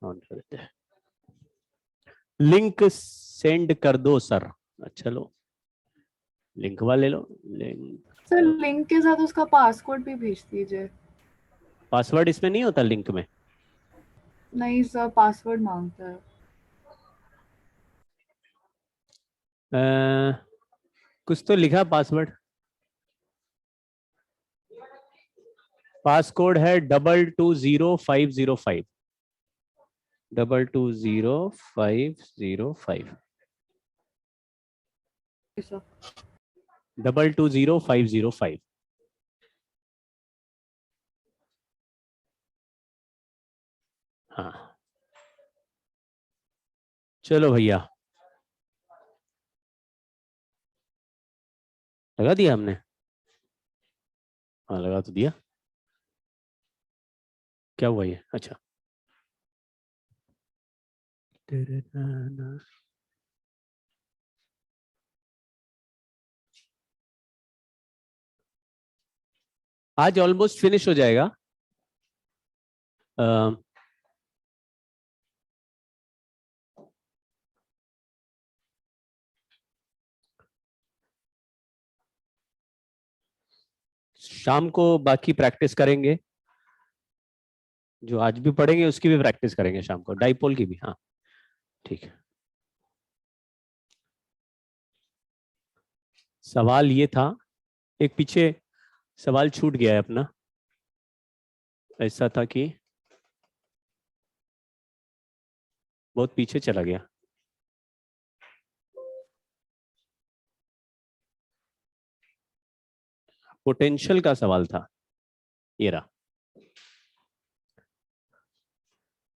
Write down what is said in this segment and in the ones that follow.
On कर देते हैं। लिंक सेंड कर दो सर। अच्छा लो, लिंक वाले लो। लिंक सर लिंक के साथ उसका पासवर्ड भी भेज दीजिए। पासवर्ड इसमें नहीं होता लिंक में? नहीं सर, पासवर्ड मांगता है। कुछ तो लिखा पासवर्ड। पासकोड है 220505 220505 सर 220505। हाँ चलो भैया, लगा दिया हमने। हाँ लगा तो दिया। क्या हुआ ये? अच्छा आज ऑलमोस्ट फिनिश हो जाएगा। शाम को बाकी प्रैक्टिस करेंगे, जो आज भी पढ़ेंगे उसकी भी प्रैक्टिस करेंगे शाम को, डाइपोल की भी। हाँ ठीक है। सवाल ये था, एक पीछे सवाल छूट गया है अपना। ऐसा था कि बहुत पीछे चला गया। पोटेंशियल का सवाल था ये रहा।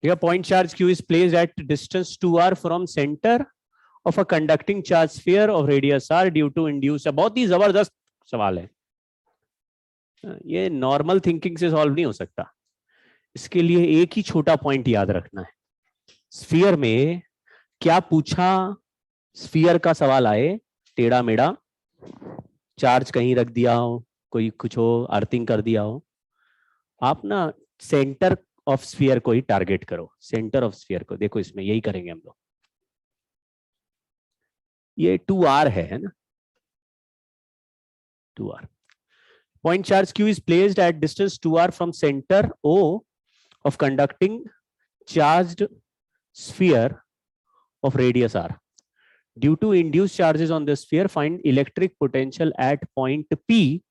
ठीक है, point charge Q is placed at distance 2r from center of a conducting charge sphere of radius r due to induced। बहुत ही जबरदस्त सवाल है ये, नॉर्मल थिंकिंग से सॉल्व नहीं हो सकता। इसके लिए एक ही छोटा पॉइंट याद रखना है। स्फीयर में क्या पूछा? स्फीयर का सवाल आए, टेढ़ा मेढ़ा चार्ज कहीं रख दिया हो, कोई कुछ हो, अर्थिंग कर दिया हो, आप ना सेंटर ऑफ स्फीयर को ही टारगेट करो। सेंटर ऑफ स्फीयर को देखो, इसमें यही करेंगे हम लोग। ये 2r है ना, 2r। point charge Q is placed at distance 2r from center O of conducting charged sphere of radius r. Due to induced charges on the sphere, find electric potential at point P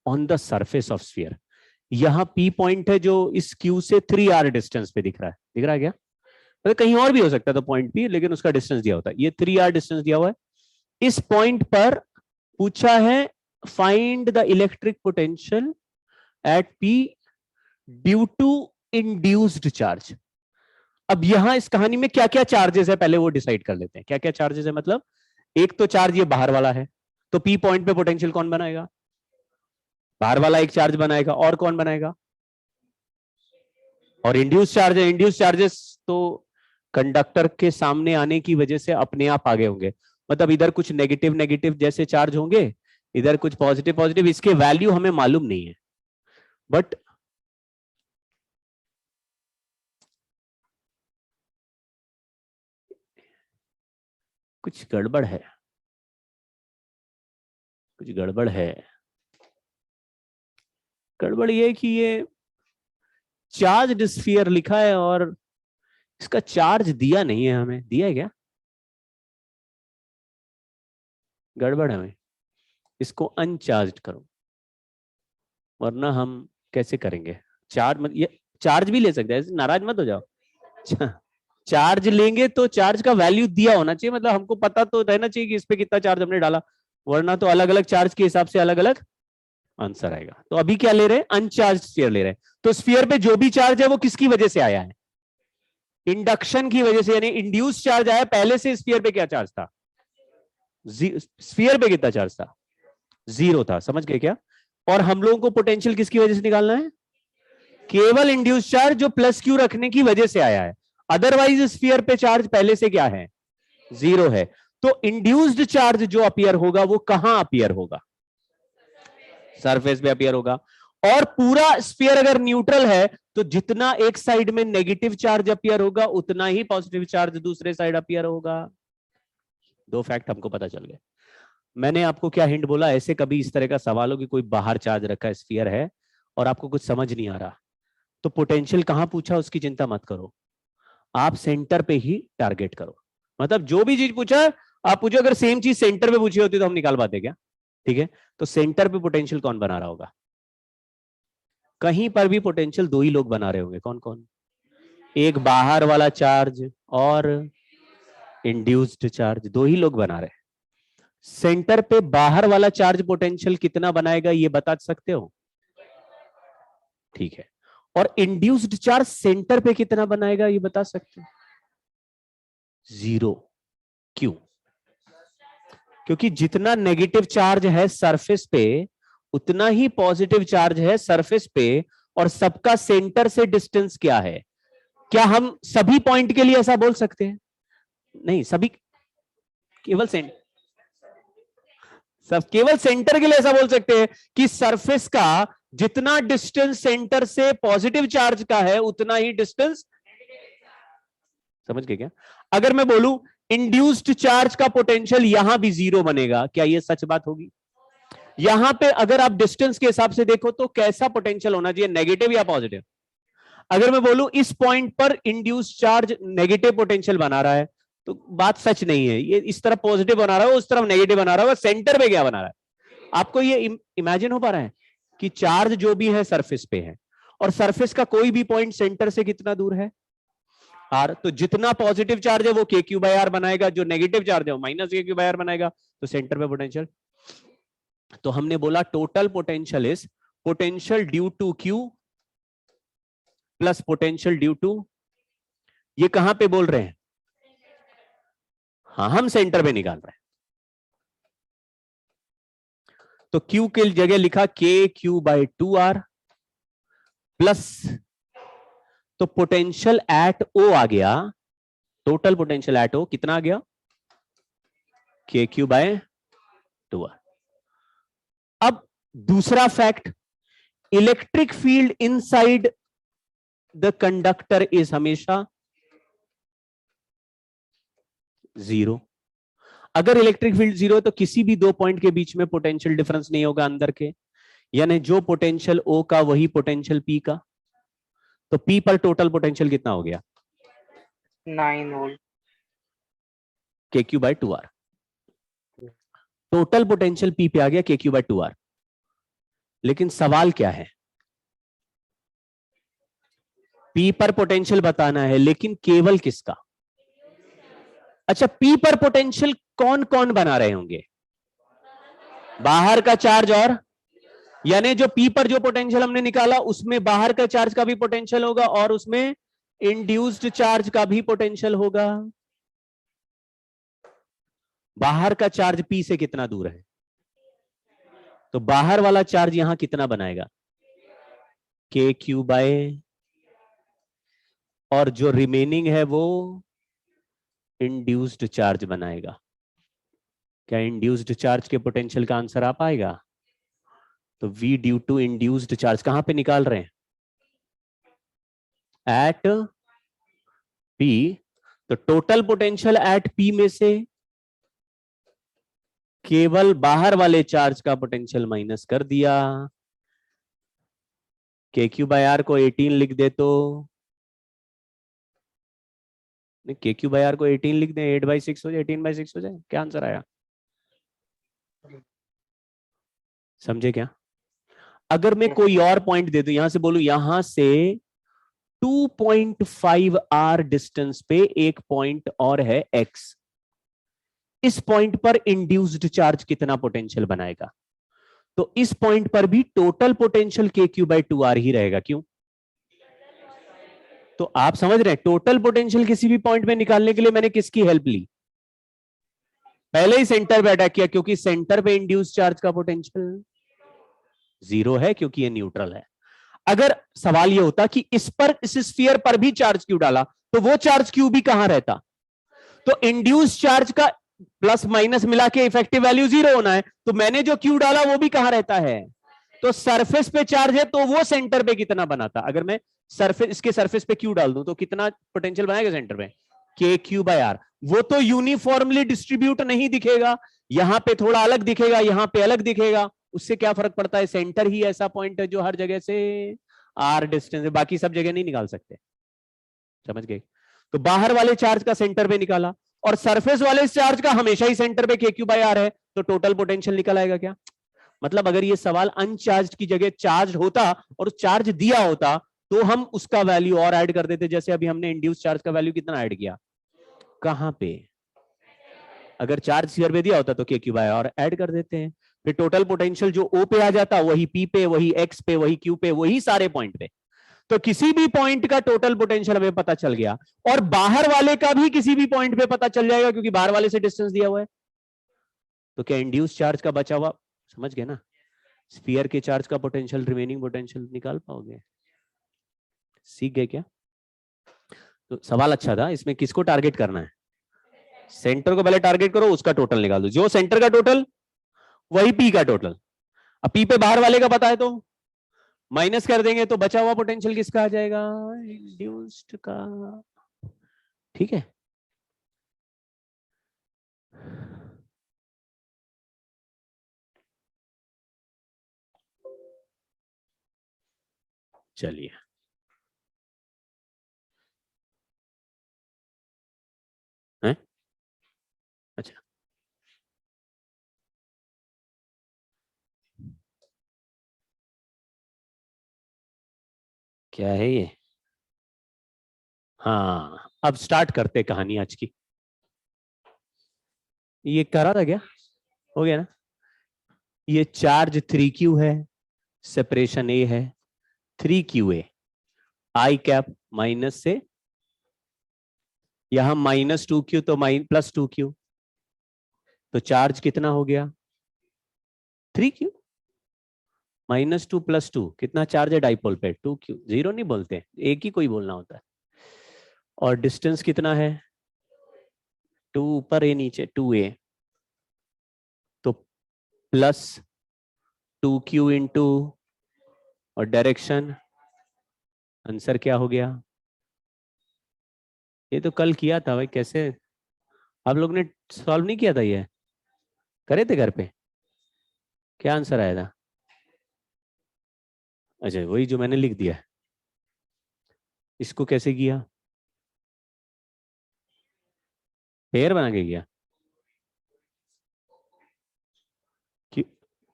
on the surface of sphere. यहां P point है जो इस Q से 3r distance पे दिख रहा है। दिख रहा है क्या? मतलब कहीं और भी हो सकता था पॉइंट P, लेकिन उसका डिस्टेंस दिया होता है। ये 3r डिस्टेंस दिया हुआ है। इस पॉइंट पर पूछा है find the electric potential at P due to induced charge. अब यहां इस कहानी में क्या क्या चार्जेस है पहले वो डिसाइड कर लेते हैं। क्या क्या चार्जेस है? मतलब एक तो चार्ज ये बाहर वाला है, तो P पॉइंट पे पोटेंशियल कौन बनाएगा? बाहर वाला एक चार्ज बनाएगा, और कौन बनाएगा? और इंड्यूस चार्ज है। इंड्यूस चार्जेस तो कंडक्टर के सामने आने की वजह से अपने आप आगे होंगे। मतलब इधर कुछ नेगेटिव नेगेटिव जैसे चार्ज होंगे, इधर कुछ पॉजिटिव पॉजिटिव। इसके वैल्यू हमें मालूम नहीं है, बट कुछ गड़बड़ है, कुछ गड़बड़ है। गड़बड़ ये कि ये चार्ज स्फीयर लिखा है और इसका चार्ज दिया नहीं है हमें। दिया है क्या? गड़बड़ है हमें। इसको अनचार्ज करो, वरना हम कैसे करेंगे? चार्ज ये चार्ज भी ले सकते हैं, नाराज मत हो जाओ। चार्ज लेंगे तो चार्ज का वैल्यू दिया होना चाहिए, मतलब हमको पता तो रहना चाहिए कि इस पे कितना चार्ज हमने डाला, वरना तो अलग अलग चार्ज के हिसाब से अलग अलग आंसर आएगा। तो अभी क्या ले रहे हैं? अनचार्ज स्फीयर ले रहे हैं। तो स्फीयर पे जो भी चार्ज है वो किसकी वजह से आया है? इंडक्शन की वजह से, यानी इंड्यूस चार्ज आया। पहले से स्फीयर पे क्या चार्ज था? स्फीयर पे कितना चार्ज था? 0 था। समझ गए क्या? और हम लोगों को पोटेंशियल किसकी वजह से निकालना है? केवल इंड्यूस चार्ज जो प्लस क्यू रखने की वजह से आया है। अदरवाइज स्फीयर पे चार्ज पहले से क्या है? 0 है। तो इंड्यूस्ड चार्ज जो अपीयर होगा वो कहां अपीयर होगा? सरफेस पे अपीयर होगा। और पूरा स्फीयर अगर न्यूट्रल है तो जितना एक साइड में नेगेटिव चार्ज अपीयर होगा उतना ही पॉजिटिव चार्ज दूसरे साइड अपीयर होगा। दो फैक्ट हमको पता चल गए। मैंने आपको क्या हिंट बोला, ऐसे कभी इस तरह का सवाल हो कि कोई बाहर चार्ज रखा स्फीयर है और आपको कुछ समझ नहीं आ रहा, तो पोटेंशियल कहां पूछा उसकी चिंता मत करो, आप सेंटर पे ही टारगेट करो। मतलब जो भी चीज पूछा आप पूछो, अगर सेम चीज सेंटर पे पूछी होती तो हम निकाल पाते क्या? ठीक है, तो सेंटर पे पोटेंशियल कौन बना रहा होगा? कहीं पर भी पोटेंशियल दो ही लोग बना रहे होंगे, कौन कौन? एक बाहर वाला चार्ज और इंड्यूस्ड चार्ज, दो ही लोग बना रहे हैं। सेंटर पे बाहर वाला चार्ज पोटेंशियल कितना बनाएगा ये बता सकते हो? ठीक है, और इंड्यूस्ड चार्ज सेंटर पे कितना बनाएगा ये बता सकते हो? 0। क्यों? क्योंकि जितना नेगेटिव चार्ज है सरफेस पे उतना ही पॉजिटिव चार्ज है सरफेस पे, और सबका सेंटर से डिस्टेंस क्या है? क्या हम सभी पॉइंट के लिए ऐसा बोल सकते हैं? नहीं, सभी केवल केवल सेंटर के लिए ऐसा बोल सकते हैं कि सरफेस का जितना डिस्टेंस सेंटर से पॉजिटिव चार्ज का है उतना ही डिस्टेंस, समझ गए क्या? अगर मैं बोलूं इंड्यूस्ड चार्ज का पोटेंशियल यहां भी 0 बनेगा, क्या यह सच बात होगी? यहां पे अगर आप डिस्टेंस के हिसाब से देखो तो कैसा पोटेंशियल होना चाहिए, नेगेटिव या पॉजिटिव? अगर मैं बोलूं इस पॉइंट पर इंड्यूस्ड चार्ज नेगेटिव पोटेंशियल बना रहा है तो बात सच नहीं है, ये इस तरफ पॉजिटिव बना रहा है उस तरफ नेगेटिव बना रहा है, सेंटर पे क्या बना रहा है? आपको ये इमेजिन हो पा रहा है कि चार्ज जो भी है सरफेस पे है और सरफेस का कोई भी पॉइंट सेंटर से कितना दूर है? आर। तो जितना पॉजिटिव चार्ज है वो के क्यू बाय आर बनाएगा, जो नेगेटिव चार्ज है वो माइनस के क्यू बाय आर बनाएगा, तो सेंटर पे पोटेंशियल। तो हमने बोला total potential is potential due to Q plus potential due to, ये कहां पे बोल रहे हैं? हाँ, हम सेंटर पे निकाल रहे हैं। तो Q के जगह लिखा K Q by 2R plus, तो पोटेंशियल एट O आ गया, टोटल पोटेंशियल एट O कितना आ गया? के क्यू बाय 2R। अब दूसरा fact, electric field inside the conductor is हमेशा 0। अगर इलेक्ट्रिक फील्ड 0 है तो किसी भी दो पॉइंट के बीच में पोटेंशियल डिफरेंस नहीं होगा अंदर के, यानी जो पोटेंशियल O का वही पोटेंशियल P का। तो P पर टोटल पोटेंशियल कितना हो गया? 9 volt. K Q by 2R। Total potential P पे आ गया के क्यू बाय 2R। लेकिन सवाल क्या है? P पर पोटेंशियल बताना है, लेकिन केवल किसका? अच्छा, P पर पोटेंशियल कौन कौन बना रहे होंगे? बाहर का चार्ज, और यानी जो P पर जो पोटेंशियल हमने निकाला उसमें बाहर का चार्ज का भी पोटेंशियल होगा और उसमें इंड्यूस्ड चार्ज का भी पोटेंशियल होगा। बाहर का चार्ज P से कितना दूर है? तो बाहर वाला चार्ज यहां कितना बनाएगा? के क्यू बाय, और जो रिमेनिंग है वो इंड्यूस्ड चार्ज बनाएगा। क्या इंड्यूस्ड चार्ज के पोटेंशियल का आंसर आ पाएगा? तो V due to induced charge कहां पे निकाल रहे हैं? At P। तो टोटल पोटेंशियल एट P में से केवल बाहर वाले चार्ज का पोटेंशियल माइनस कर दिया। के क्यू बाय आर को 18 लिख दे तो, के क्यू बाय आर को 18 लिख दें, 8/6 हो जाए, 18/6 हो जाए, क्या आंसर आया? समझे क्या? अगर मैं कोई और पॉइंट दे दूं, यहां से बोलूं यहां से 2.5 R डिस्टेंस पे एक पॉइंट और है X, इस पॉइंट पर इंड्यूस्ड चार्ज कितना पोटेंशियल बनाएगा? तो इस पॉइंट पर भी टोटल पोटेंशियल के क्यू बाय 2R ही रहेगा। क्यों? तो आप समझ रहे हैं, टोटल पोटेंशियल किसी भी पॉइंट में निकालने के लिए मैंने किसकी हेल्प ली? पहले ही सेंटर पे अटैक किया, क्योंकि सेंटर पे इंड्यूस चार्ज का पोटेंशियल 0 है, क्योंकि ये न्यूट्रल है। अगर सवाल ये होता कि इस पर, इस स्फीयर पर भी चार्ज क्यू डाला, तो वो चार्ज क्यू भी कहां रहता? तो इंड्यूस चार्ज का प्लस माइनस मिला के इफेक्टिव वैल्यू 0 होना है, तो मैंने जो क्यू डाला वो भी कहां रहता है? तो सरफेस पे चार्ज है तो वो सेंटर पे कितना बनाता, अगर मैं सरफेस इसके सरफेस पे क्यू डाल दूं तो कितना पोटेंशियल बनाएगा सेंटर पे, के क्यू बाय आर। वो तो यूनिफॉर्मली डिस्ट्रीब्यूट नहीं दिखेगा, यहां पे थोड़ा अलग दिखेगा, यहां पे अलग दिखेगा, उससे क्या फर्क पड़ता है, सेंटर ही ऐसा पॉइंट है जो हर जगह से आर डिस्टेंस है, बाकी सब जगह नहीं निकाल सकते, समझ गए। तो बाहर वाले चार्ज का सेंटर पे निकाला, और सरफेस वाले चार्ज का हमेशा ही सेंटर पे के क्यू बाय आर है, तो टोटल पोटेंशियल निकल आएगा क्या। मतलब अगर ये सवाल अनचार्ज की जगह चार्ज होता और चार्ज दिया होता तो हम उसका वैल्यू और ऐड कर देते, जैसे अभी हमने इंड्यूस चार्ज का वैल्यू कितना ऐड किया, कहां पे, अगर चार्ज स्फीयर पे दिया होता तो के क्यू बाय आर ऐड कर देते हैं, फिर टोटल पोटेंशियल जो ओ पे आ जाता वही पी पे, वही एक्स पे, वही क्यू पे, वही सारे पॉइंट पे। तो किसी भी पॉइंट का टोटल पोटेंशियल हमें पता चल गया, और बाहर वाले का भी किसी भी पॉइंट पे पता चल जाएगा क्योंकि बाहर वाले से डिस्टेंस दिया हुआ है। तो क्या इंड्यूस चार्ज का बचा हुआ, समझ गए ना, स्फीयर के चार्ज का पोटेंशियल, रिमेनिंग पोटेंशियल निकाल पाओगे, सीख गए क्या। तो सवाल अच्छा था, इसमें किसको टारगेट करना है, सेंटर को पहले टारगेट करो, उसका टोटल निकाल दो, जो सेंटर का टोटल वही पी का टोटल। अब पी पे बाहर वाले का पता है तो माइनस कर देंगे, तो बचा हुआ पोटेंशियल किसका आ जाएगा, इंड्यूस्ड का। ठीक है, चलिए हैं, अच्छा क्या है ये, हाँ अब स्टार्ट करते कहानी आज की। ये करा था क्या, हो गया ना। ये चार्ज 3q है, सेपरेशन ए है 3qa, आई कैप माइनस से, यहां -2q तो +2q, तो चार्ज कितना हो गया 3q, -2 + 2 कितना चार्ज है डाइपोल पे 2q, जीरो नहीं बोलते, एक ही कोई बोलना होता है। और डिस्टेंस कितना है 2 ऊपर ए नीचे 2a, तो +2q इंटू, और डायरेक्शन, आंसर क्या हो गया, ये तो कल किया था भाई, कैसे आप लोग ने सॉल्व नहीं किया था, ये करे थे घर पे, क्या आंसर आया था, अच्छा वही जो मैंने लिख दिया, इसको कैसे किया, पेयर बना के किया,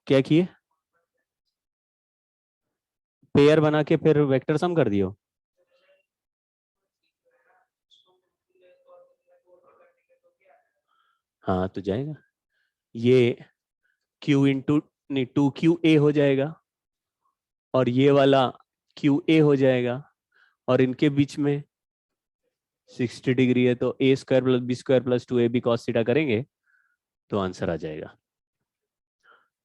क्या किए, पेयर बना के फिर वेक्टर सम कर दियो, हाँ तो जाएगा, ये q इंटू नहीं 2qa हो जाएगा, और ये वाला qa हो जाएगा, और इनके बीच में 60 डिग्री है, तो a square plus B square plus 2ab cos theta करेंगे तो आंसर आ जाएगा।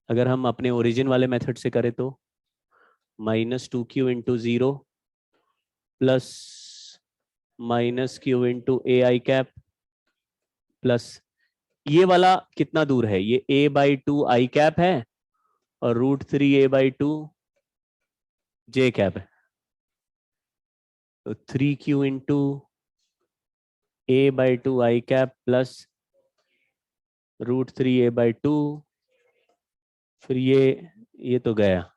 अगर हम अपने ओरिजिन वाले मेथड से करें तो -2q into 0 plus -q into a i cap plus, ये वाला कितना दूर है, ये a/2 आई कैप है और √3a/2 जे कैप है, तो 3q इंटू a/2 आई कैप प्लस √3a/2, फिर ये तो गया,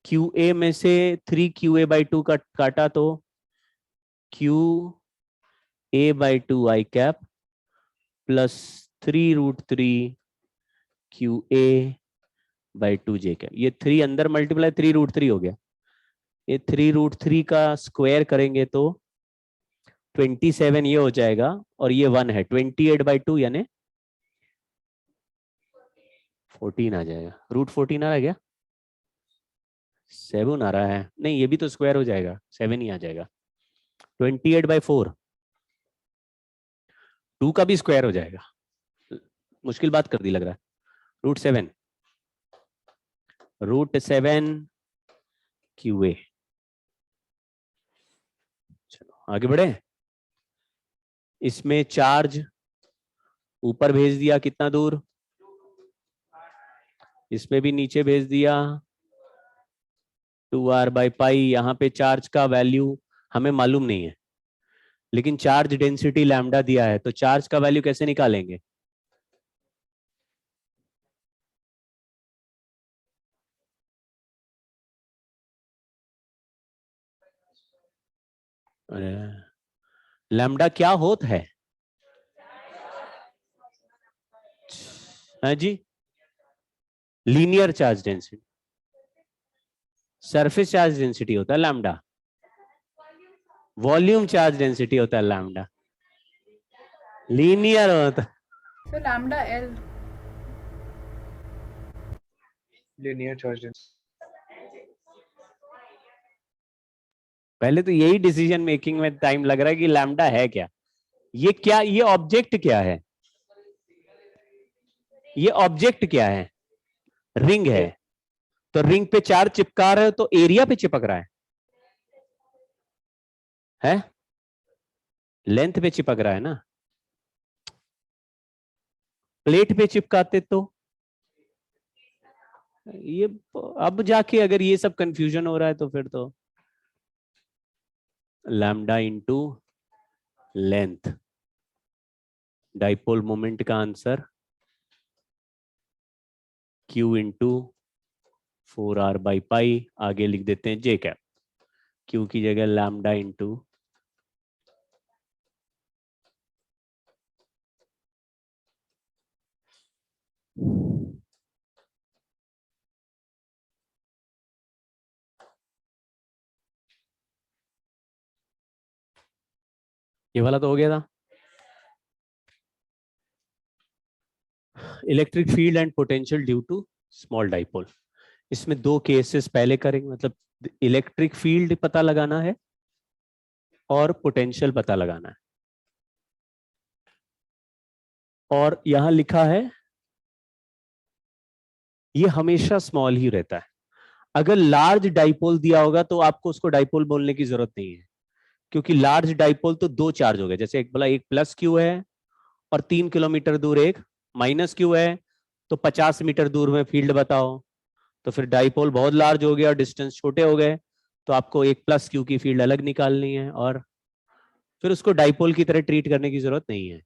QA में से 3QA/2 का काटा तो QA/2 आई कैप प्लस 3√3 QA/2 जे कैप, ये 3 अंदर मल्टीप्लाई 3√3 हो गया, ये 3√3 का स्क्वायर करेंगे तो 27 ये हो जाएगा, और ये 1 है 28/2 यानी 14 आ जाएगा, √14 आ रहा है क्या, 7 आ रहा है, नहीं ये भी तो स्क्वायर हो जाएगा, 7 ही आ जाएगा, 28/4, 2 का भी स्क्वायर हो जाएगा, मुश्किल बात कर दी लग रहा है, √7 QA। चलो आगे बढ़े, इसमें चार्ज ऊपर भेज दिया कितना दूर, इसमें भी नीचे भेज दिया 2r/π। यहाँ पे चार्ज का वैल्यू हमें मालूम नहीं है, लेकिन चार्ज डेंसिटी लैम्डा दिया है, तो चार्ज का वैल्यू कैसे निकालेंगे? लैम्डा क्या होता है? हाँ जी, linear charge density, surface charge density होता है लैम्डा, वॉल्यूम चार्ज डेंसिटी होता है लैम्डा, लीनियर होता है। So lambda L. linear charge density. पहले तो यही डिसीजन मेकिंग में टाइम लग रहा है कि लैम्डा है क्या, ये क्या, ये ऑब्जेक्ट क्या है, ये ऑब्जेक्ट क्या है? रिंग है, तो रिंग पे चार्ज चिपका रहे हो तो एरिया पे चिपक रहा है? लेंथ पे चिपक रहा है ना। प्लेट पे चिपकाते तो ये, अब जाके अगर ये सब कंफ्यूजन हो रहा है तो फिर तो lambda into length, dipole moment का आंसर Q इंटू 4r/π, आगे लिख देते हैं J कैप, Q की जगह लैम्डा इंटू ये वाला तो हो गया था। Electric field and potential due to small dipole, इसमें दो केसेस पहले करेंगे, मतलब इलेक्ट्रिक फील्ड पता लगाना है और पोटेंशियल पता लगाना है। और यहां लिखा है ये हमेशा स्मॉल ही रहता है। अगर लार्ज डाइपोल दिया होगा तो आपको उसको डाइपोल बोलने की जरूरत नहीं है, क्योंकि लार्ज डाइपोल तो दो चार्ज हो गए, जैसे एक बोला एक प्लस क्यू है और 3 किलोमीटर दूर एक माइनस क्यू है, तो 50 मीटर दूर में फील्ड बताओ, तो फिर डाइपोल बहुत लार्ज हो गया और डिस्टेंस छोटे हो गए, तो आपको एक प्लस क्यू की फील्ड अलग निकालनी है और फिर उसको डाइपोल की तरह ट्रीट करने की जरूरत नहीं है।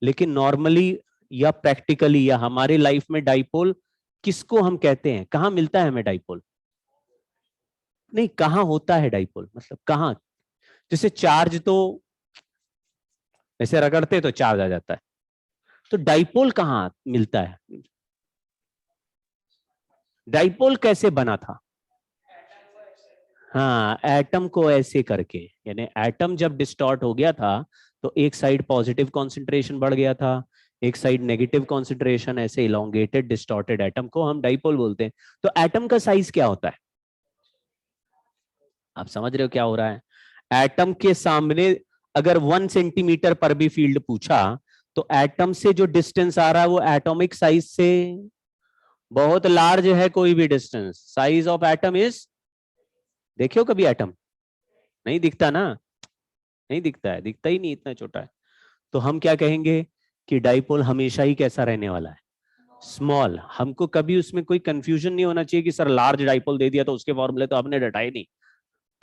लेकिन नॉर्मली या प्रैक्टिकली या हमारे लाइफ में डाइपोल किसको हम कहते हैं, कहाँ मिलता है हमें डाइपोल? नहीं, कहाँ होता है डाइपोल, मतलब कहाँ? जैसे चार्ज तो ऐसे रगड़ते तो चार्ज आ जाता है, तो डाइपोल कहाँ मिलता है? डाइपोल कैसे बना था? हाँ, एटम को ऐसे करके, यानी एटम जब डिस्टॉर्ट हो गया था तो एक साइड पॉजिटिव कॉन्सेंट्रेशन बढ़ गया था, एक साइड नेगेटिव कॉन्सेंट्रेशन, ऐसे इलोंगेटेड डिस्टॉर्टेड एटम को हम डाइपोल बोलते हैं। तो एटम का साइज क्या होता है? आप समझ रहे हो क्या हो रहा है? एटम के सामने अगर 1 सेंटीमीटर पर भी फील्ड पूछा तो एटम से जो डिस्टेंस आ रहा है वो एटॉमिक साइज से बहुत लार्ज है। कोई भी distance, size of atom is, देखियो कभी एटम नहीं दिखता ना, नहीं दिखता है, दिखता ही नहीं, इतना छोटा है। तो हम क्या कहेंगे कि डाइपोल हमेशा ही कैसा रहने वाला है? स्मॉल। हमको कभी उसमें कोई कंफ्यूजन नहीं होना चाहिए कि सर लार्ज डाइपोल दे दिया तो उसके फॉर्मूले तो आपने रटाए नहीं।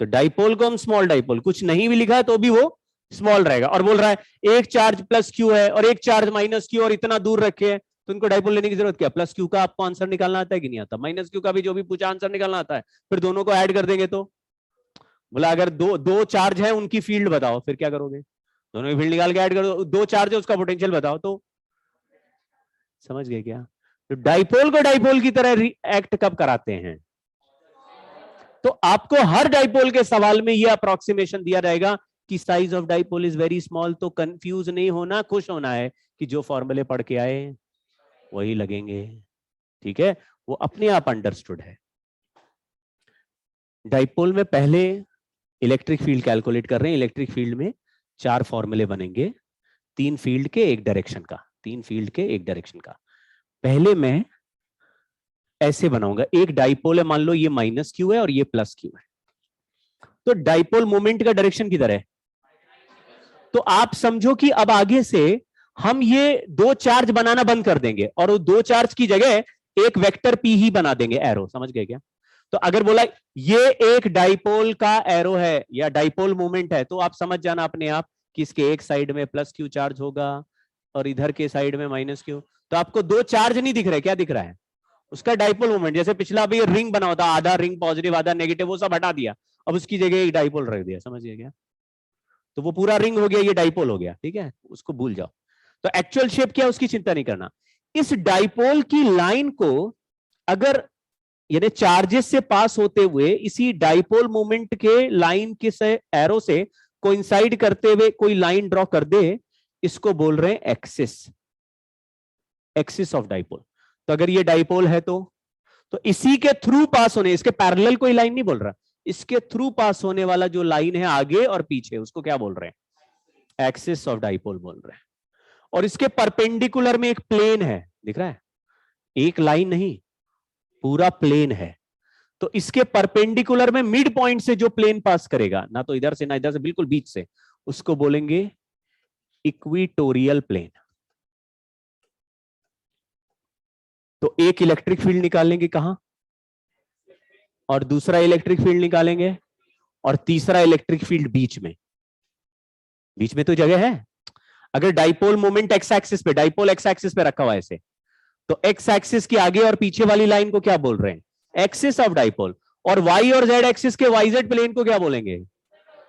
तो डाइपोल को हम स्मॉल डाइपोल, कुछ नहीं भी लिखा है तो भी वो स्मॉल रहेगा। और बोल रहा है एक चार्ज प्लस क्यू है और एक चार्ज माइनस क्यू और इतना दूर रखे हैं, तो इनको डाइपोल लेने की जरूरत क्या? प्लस क्यू का आपको आंसर निकालना आता है कि नहीं आता? माइनस क्यू का भी जो भी पूछा आंसर निकालना आता है, फिर दोनों को ऐड कर देंगे। तो बोला अगर दो चार्ज है उनकी फील्ड बताओ, फिर क्या करोगे? दोनों की फील्ड निकाल के ऐड कर दो। दो चार्ज है उसका पोटेंशियल बताओ। तो समझ गए क्या? तो डाइपोल को डाइपोल की तरह रिएक्ट कब कराते हैं? तो आपको हर डाइपोल के सवाल में यह अप्रोक्सीमेशन दिया रहेगा कि size of dipole is very small. तो कंफ्यूज नहीं होना, खुश होना है कि जो फॉर्मूले पढ़ के आए वही लगेंगे। ठीक है, वो अपने आप अंडरस्टूड है। डाइपोल में पहले इलेक्ट्रिक फील्ड कैलकुलेट कर रहे हैं। इलेक्ट्रिक फील्ड में 4 फॉर्मूले बनेंगे, 3 फील्ड के एक डायरेक्शन का, 3 फील्ड के एक डायरेक्शन का। पहले मैं ऐसे बनाऊंगा, एक डाइपोल है, मान लो ये माइनस क्यू है और ये प्लस क्यू है, तो डाइपोल मोमेंट का डायरेक्शन किधर है? तो आप समझो कि अब आगे से हम ये 2 चार्ज बनाना बंद कर देंगे और वो 2 चार्ज की जगह एक वेक्टर पी ही बना देंगे, एरो। समझ गए क्या? तो अगर बोला ये एक डाइपोल का एरो है या डाइपोल मोमेंट है, तो आप समझ जाना अपने आप कि इसके एक साइड में प्लस क्यू चार्ज होगा और इधर के साइड में माइनस क्यू। तो आपको दो चार्ज नहीं दिख रहे, क्या दिख रहा है? उसका डाइपोल मोमेंट। जैसे पिछला अभी रिंग बना होता, आधा रिंग पॉजिटिव आधा नेगेटिव, वो सब हटा दिया, अब उसकी जगह एक डाइपोल रख दिया, समझिए क्या? तो वो पूरा रिंग हो गया, ये डाइपोल हो गया, ठीक है, उसको भूल जाओ। तो एक्चुअल शेप क्या है उसकी चिंता नहीं करना। इस डाइपोल की लाइन को अगर यानी चार्जेस से पास होते हुए इसी डाइपोल मोमेंट के लाइन के से एरो से कोइंसाइड करते हुए कोई लाइन ड्रॉ कर दे, इसको बोल रहे हैं एक्सिस, एक्सिस ऑफ डाइपोल। तो अगर ये डाइपोल है तो इसी के थ्रू पास होने, इसके पैरेलल कोई लाइन नहीं बोल रहा, इसके थ्रू पास होने वाला जो लाइन है आगे और पीछे, उसको क्या बोल रहे हैं? एक्सिस ऑफ डाइपोल बोल रहे हैं। और इसके परपेंडिकुलर में एक प्लेन है, दिख रहा है? एक लाइन नहीं, पूरा प्लेन है। तो इसके परपेंडिकुलर में मिड पॉइंट से जो प्लेन पास करेगा, ना तो इधर से ना इधर से, बिल्कुल बीच से, उसको बोलेंगे इक्विटोरियल प्लेन। तो एक इलेक्ट्रिक फील्ड निकालेंगे कहां, और दूसरा इलेक्ट्रिक फील्ड निकालेंगे, और तीसरा इलेक्ट्रिक फील्ड बीच में। बीच में तो जगह है। अगर डाइपोल मोमेंट एक्स एक्सिस पे, डाइपोल एक्स एक्सिस पे रखा हुआ है ऐसे, तो एक्स एक्सिस के आगे और पीछे वाली लाइन को क्या बोल रहे हैं? Axis of dipole. और वाई और जेड एक्सिस के वाईजेड प्लेन को क्या बोलेंगे?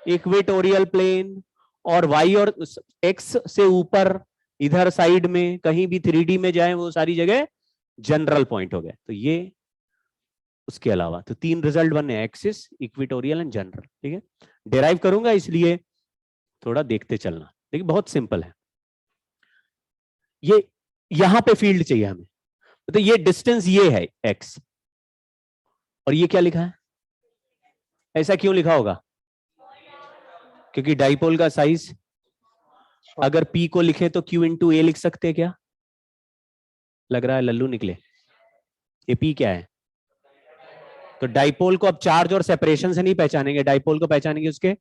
Equatorial plane. और वाई और एक्स से ऊपर इधर साइड में कहीं भी 3D में जाए वो सारी जगह जनरल पॉइंट हो गए। तो ये उसके अलावा तो तीन रिजल्ट बने, एक्सिस, इक्वेटोरियल एंड जनरल, ठीक है। डिराइव करूंगा इसलिए थोड़ा देखते चलना, देखिए बहुत सिंपल है। ये यहां पे फील्ड चाहिए हमें, तो ये डिस्टेंस ये है x, और ये क्या लिखा है? ऐसा क्यों लिखा होगा? क्योंकि डाइपोल का साइज, अगर p को लिखे तो q इंटू ए लिख सकते हैं क्या? लग रहा है लल्लू निकले। ये p क्या है? तो डाइपोल को अब चार्ज और सेपरेशन से नहीं पहचानेंगे, डाइपोल को पहचानेंगे उसके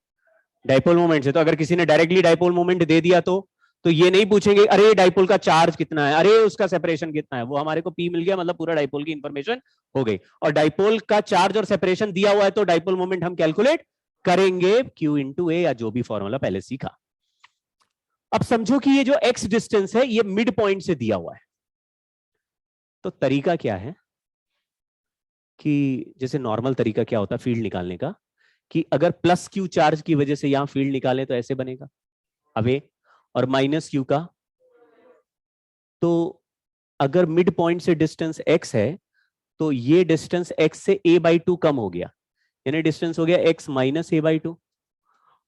डाइपोल मोमेंट से। तो अगर किसी ने डायरेक्टली डाइपोल मोमेंट दे दिया तो ये नहीं पूछेंगे अरे डाइपोल का चार्ज कितना है, अरे उसका सेपरेशन कितना है, वो हमारे को पी मिल गया, मतलब पूरा डाइपोल की इंफॉर्मेशन हो गई। और डाइपोल का चार्ज और सेपरेशन दिया हुआ है तो डाइपोल मोमेंट हम कैलकुलेट करेंगे Q इंटू ए, या जो भी फॉर्मूला पहले सीखा। अब समझो कि ये जो x डिस्टेंस है ये मिड पॉइंट से दिया हुआ है। तो तरीका क्या है कि जैसे नॉर्मल तरीका क्या होता है फील्ड निकालने का, कि अगर प्लस Q चार्ज की वजह से यहां फील्ड निकालें तो ऐसे बनेगा अवे, और माइनस Q का, तो अगर मिड पॉइंट से डिस्टेंस x है तो ये डिस्टेंस x से a/2 कम हो गया, यानी डिस्टेंस हो गया x माइनस a/2,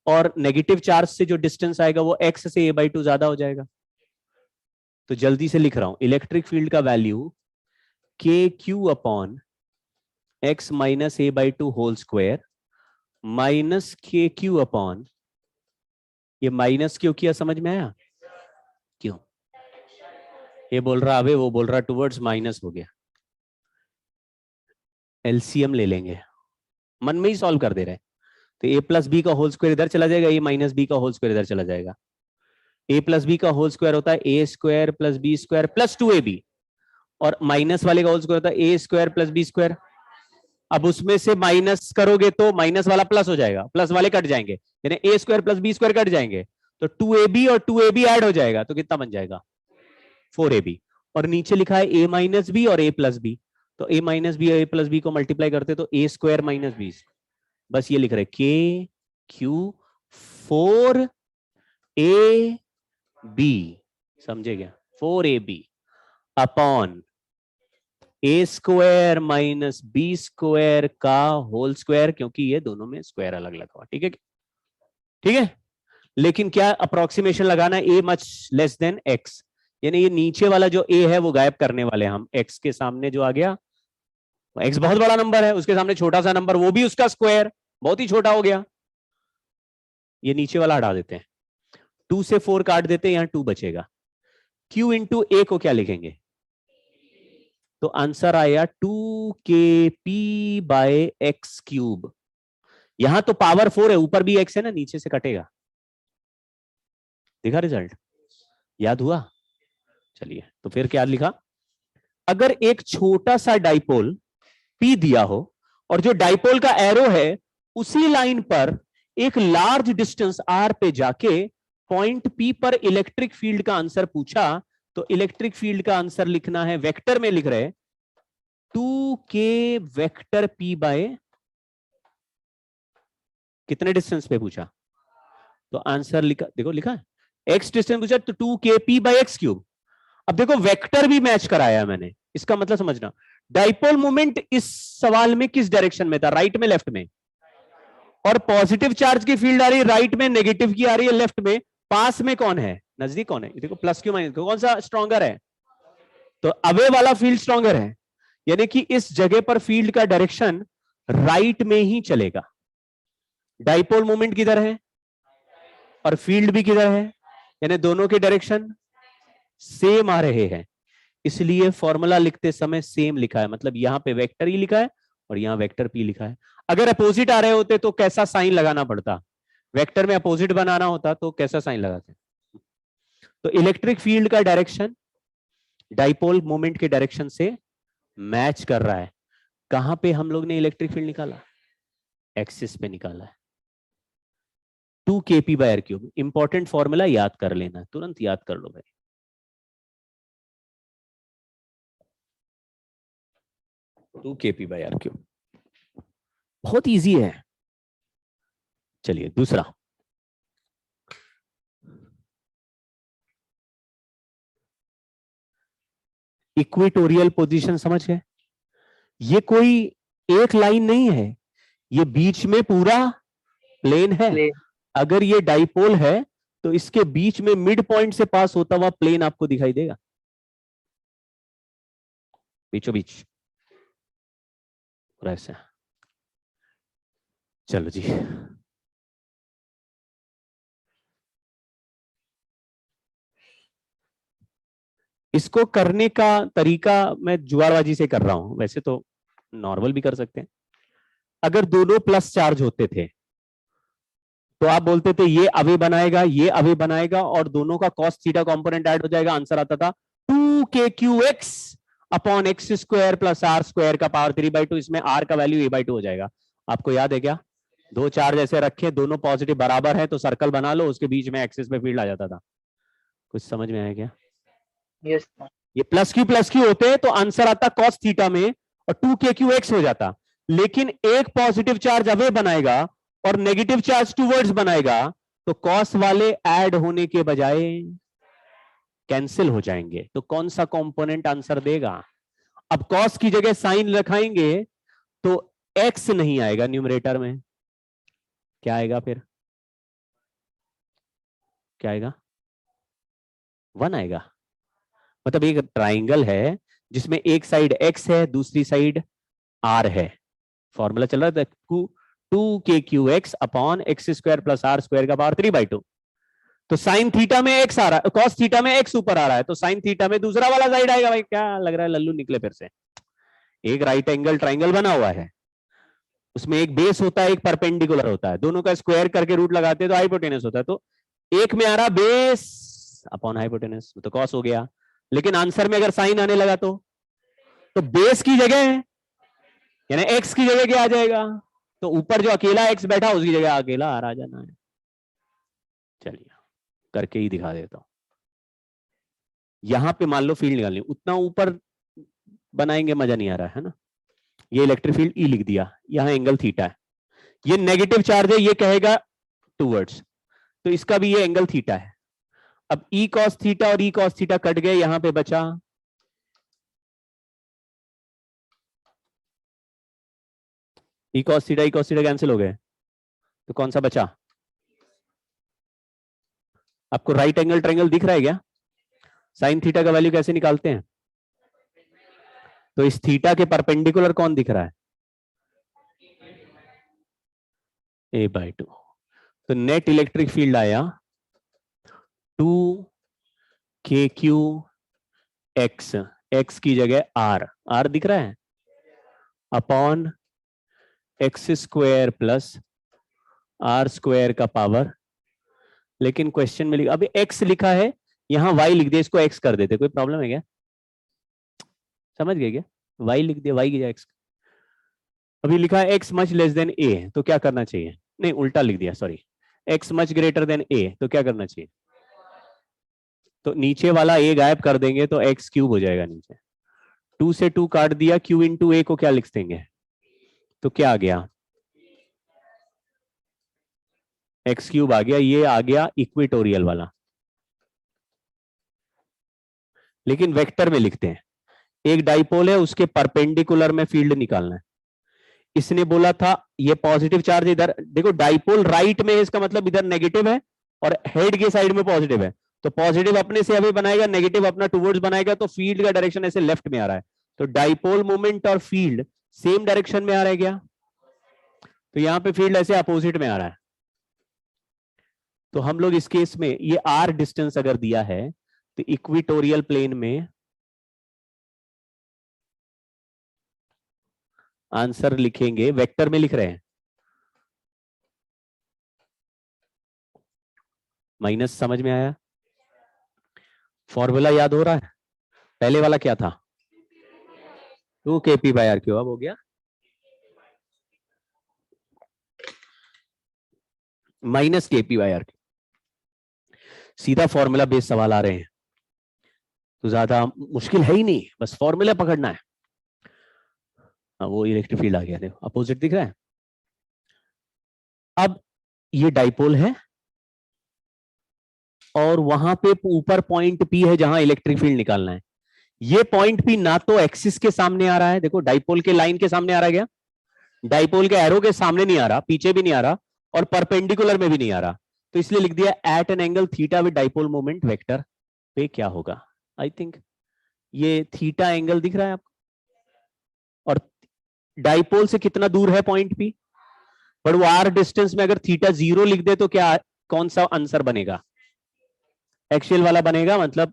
और नेगेटिव चार्ज से जो डिस्टेंस आएगा वो x से a/2 ज्यादा हो जाएगा। तो जल्दी से लिख रहा हूं, इलेक्ट्रिक फील्ड का value kq upon x minus a/2 whole square minus kq upon, ये माइनस क्यों किया समझ में आया? क्यों? ये बोल रहा अबे, वो बोल रहा टुवर्ड्स माइनस हो गया। एलसीएम ले लेंगे, मन में ही सॉल्व कर दे रहे हैं। तो a प्लस बी का होल स्क्वायर इधर चला जाएगा, a माइनस बी का होल स्क्वायर इधर चला जाएगा। a प्लस बी का होल स्क्वायर होता है a square plus B square plus 2ab, और माइनस वाले का होल स्क्वायर होता है a square plus B square. अब उसमें से माइनस करोगे तो माइनस वाला प्लस हो जाएगा, प्लस वाले कट जाएंगे, यानी a square plus B square cut जाएंगे, तो 2ab और 2ab ऐड हो जाएगा, तो कितना बन जाएगा? 4ab। और नीचे लिखा है a माइनस बी और a प्लस बी, तो a माइनस बी और a प्लस बी को मल्टीप्लाई करते तो a स्क्वायर माइनस बी, बस ये लिख रहे k q 4ab, समझे क्या? 4ab upon a square minus B square का होल स्क्वायर, क्योंकि ये दोनों में स्क्वायर अलग लगा हुआ, ठीक है? ठीक है, लेकिन क्या अप्रोक्सीमेशन लगाना, a much less then x, यानी ये नीचे वाला जो a है वो गायब करने वाले हम, x के सामने जो आ गया, x बहुत बड़ा नंबर है, उसके सामने छोटा सा नंबर, वो भी उसका स्क्वायर बहुत ही छोटा हो गया, ये नीचे वाला हटा देते हैं, 2 से 4 काट देते हैं, यहां 2 बचेगा। q इंटू a को क्या लिखेंगे? तो आंसर आया 2kp बाय एक्स क्यूब। यहां तो पावर 4 है, ऊपर भी x है ना, नीचे से कटेगा। देखा रिजल्ट? याद हुआ? चलिए, तो फिर क्या लिखा? अगर एक छोटा सा डाइपोल p दिया हो और जो डाइपोल का एरो है उसी लाइन पर एक लार्ज डिस्टेंस आर पे जाके पॉइंट पी पर इलेक्ट्रिक फील्ड का आंसर पूछा, तो इलेक्ट्रिक फील्ड का आंसर लिखना है, वेक्टर में लिख रहे 2k वेक्टर p बाय कितने डिस्टेंस पे पूछा, तो आंसर लिखा, देखो लिखा है x डिस्टेंस पूछा तो 2k p bye x cube. अब देखो वेक्टर भी मैच कराया मैंने, इसका मतलब समझना डाइपोल मोमेंट इस सवाल में किस डायरेक्शन में था, राइट में लेफ्ट में, और पॉजिटिव चार्ज की फील्ड आ रही है राइट में, नेगेटिव की आ रही है लेफ्ट में, पास में कौन है, नजदीक कौन है, देखो प्लस क्यू माइनस कौन सा स्ट्रॉन्गर है, तो अवे वाला फील्ड स्ट्रॉन्गर है, यानी कि इस जगह पर फील्ड का डायरेक्शन राइट में ही चलेगा। डाइपोल मोमेंट किधर है और फील्ड भी किधर है, यानी दोनों के डायरेक्शन सेम आ रहे हैं, इसलिए फॉर्मूला लिखते समय सेम लिखा है, मतलब यहां पे वेक्टर ही लिखा है और यहां वेक्टर पी लिखा है। अगर अपोजिट आ रहे होते तो कैसा साइन लगाना पड़ता, वेक्टर में अपोजिट बनाना होता तो कैसा साइन लगाते, तो इलेक्ट्रिक फील्ड का डायरेक्शन डाइपोल मोमेंट के डायरेक्शन से मैच कर रहा है। कहां पे हम लोग ने इलेक्ट्रिक फील्ड निकाला, एक्सिस पे निकाला है, 2kp by R cube. Important formula याद कर लेना, तुरंत याद कर लो भाई, 2kp बाय आर क्यूब, बहुत इजी है। चलिए दूसरा, इक्वेटोरियल पोजीशन समझ गए, ये कोई एक लाइन नहीं है, ये बीच में पूरा प्लेन है। अगर ये डाइपोल है तो इसके बीच में मिड पॉइंट से पास होता हुआ प्लेन आपको दिखाई देगा, बीचों बीच ऐसा। चलो जी, इसको करने का तरीका मैं जुगाड़बाजी से कर रहा हूं, वैसे तो नॉर्मल भी कर सकते हैं। अगर दोनों प्लस चार्ज होते थे तो आप बोलते थे ये अवे बनाएगा, ये अवे बनाएगा, और दोनों का कॉस थीटा कंपोनेंट ऐड हो जाएगा, आंसर आता था 2kqx upon X square plus R square का पावर 3/2, इसमें आर का वैल्यू a/2 हो जाएगा। आपको याद है क्या, दो चार्ज ऐसे रखे, दोनों पॉजिटिव बराबर है तो सर्कल बना लो, उसके बीच में एक्सिस पे फील्ड आ जाता था। कुछ समझ में आया क्या? यस। ये प्लस क्यू होते तो आंसर आता कॉस थीटा में और 2kqx हो जाता, लेकिन एक पॉजिटिव चार्ज अवे बनाएगा और नेगेटिव चार्ज टूवर्ड्स बनाएगा, तो कॉस वाले ऐड होने के बजाय कैंसिल हो जाएंगे, तो कौन सा कंपोनेंट आंसर देगा? अब कॉस की जगह साइन रखाएंगे तो एक्स नहीं आएगा न्यूमरेटर में, क्या आएगा फिर? क्या आएगा? 1 आएगा। मतलब एक ट्राइंगल है जिसमें एक साइड एक्स है, दूसरी साइड आर है, फॉर्मूला चल रहा था 2kqx upon X square plus R square का पावर 3/2, तो साइन थीटा में एक्स आ रहा है, कॉस थीटा में एक्स ऊपर आ रहा है, तो साइन थीटा में दूसरा वाला साइड आएगा। भाई क्या लग रहा है, लल्लू निकले फिर से। एक राइट एंगल ट्राइंगल बना हुआ है, उसमें एक बेस होता है, एक परपेंडिकुलर होता है, दोनों का स्क्वायर करके रूट लगाते हैं तो हाइपोटेनस होता है, तो एक में आ रहा बेस अपॉन हाइपोटेनस, तो कॉस हो गया। लेकिन आंसर में अगर साइन आने लगा तो बेस की जगह यानी एक्स की जगह क्या आ जाएगा, तो ऊपर जो अकेला एक्स बैठा उसकी जगह अकेला आर आ जाना है। चलिए करके ही दिखा देता हूं। यहां पे मान लो फील्ड निकालनी, उतना ऊपर बनाएंगे मजा नहीं आ रहा है ना। ये इलेक्ट्रिक फील्ड ई लिख दिया, यहां एंगल थीटा है, ये नेगेटिव चार्ज है, ये कहेगा टूवर्ड्स, तो इसका भी ये एंगल थीटा है। अब ई कॉस थीटा और ई कॉस थीटा कट गए, यहां पे बचा ई कॉस थीटा कैंसिल हो गए, तो कौन सा बचा? आपको राइट एंगल ट्रायंगल दिख रहा है क्या? साइन थीटा का वैल्यू कैसे निकालते हैं? तो इस थीटा के परपेंडिकुलर कौन दिख रहा है? a/2। तो नेट इलेक्ट्रिक फील्ड आया 2kqx, x की जगह r दिख रहा है, upon X square plus R square का पावर, लेकिन क्वेश्चन में अभी x लिखा है, यहां y लिख दिया, इसको x कर देते, कोई प्रॉब्लम है क्या? समझ गए क्या? y लिख दिया, y की जगह x, अभी लिखा है x much less than a, तो क्या करना चाहिए? नहीं, उल्टा लिख दिया, sorry. X much greater than a, तो क्या करना चाहिए? तो नीचे वाला ए गायब कर देंगे तो एक्स क्यूब हो जाएगा नीचे। 2 से 2 काट दिया, क्यू इंटू ए को क्या लिख देंगे? तो क्या आ गया? एक्स क्यूब आ गया। ये आ गया इक्वेटोरियल वाला। लेकिन वेक्टर में लिखते हैं। एक डाइपोल है, उसके परपेंडिकुलर में फील्ड निकालना है। इसने बोला था ये पॉजिटिव चार्ज इधर, देखो डाइपोल राइट में है, इसका मतलब इधर नेगेटिव है और हेड के साइड में पॉजिटिव है। तो पॉजिटिव अपने से अवे बनाएगा, नेगेटिव अपना टुवर्ड्स बनाएगा, तो फील्ड का डायरेक्शन ऐसे लेफ्ट में आ रहा है। तो डाइपोल मोमेंट और फील्ड सेम डायरेक्शन में आ रहा है क्या? तो यहां पे फील्ड ऐसे अपोजिट में आ रहा है। तो हम लोग इस केस में ये आर डिस्टेंस अगर दिया है तो इक्वेटोरियल प्लेन में आंसर लिखेंगे, वेक्टर में लिख रहे हैं। माइनस समझ में आया? फॉर्मूला याद हो रहा है? पहले वाला क्या था? 2 kp बाय आर क्यूब, अब हो गया minus kp by R cube. सीधा फॉर्मूला बेस्ड सवाल आ रहे हैं तो ज्यादा मुश्किल है ही नहीं, बस फॉर्मूला पकड़ना है। हाँ, वो इलेक्ट्रिक फील्ड आ गया, देखो अपोजिट दिख रहा है। अब ये डाइपोल है और वहां पे ऊपर पॉइंट पी है जहां इलेक्ट्रिक फील्ड निकालना है। ये पॉइंट पी ना तो एक्सिस के सामने आ रहा है, देखो डाइपोल के लाइन के सामने आ रहा है क्या? डाइपोल के एरो के सामने नहीं आ रहा, पीछे भी नहीं आ रहा और परपेंडिकुलर में भी नहीं आ रहा। तो इसलिए लिख दिया at an angle theta with dipole moment vector पे क्या होगा? आई थिंक ये थीटा एंगल दिख रहा है आपको, और डाइपोल से कितना दूर है पॉइंट पी? पर वो आर डिस्टेंस में अगर थीटा 0 लिख दे तो क्या, कौन सा आंसर बनेगा? एक्सियल वाला बनेगा, मतलब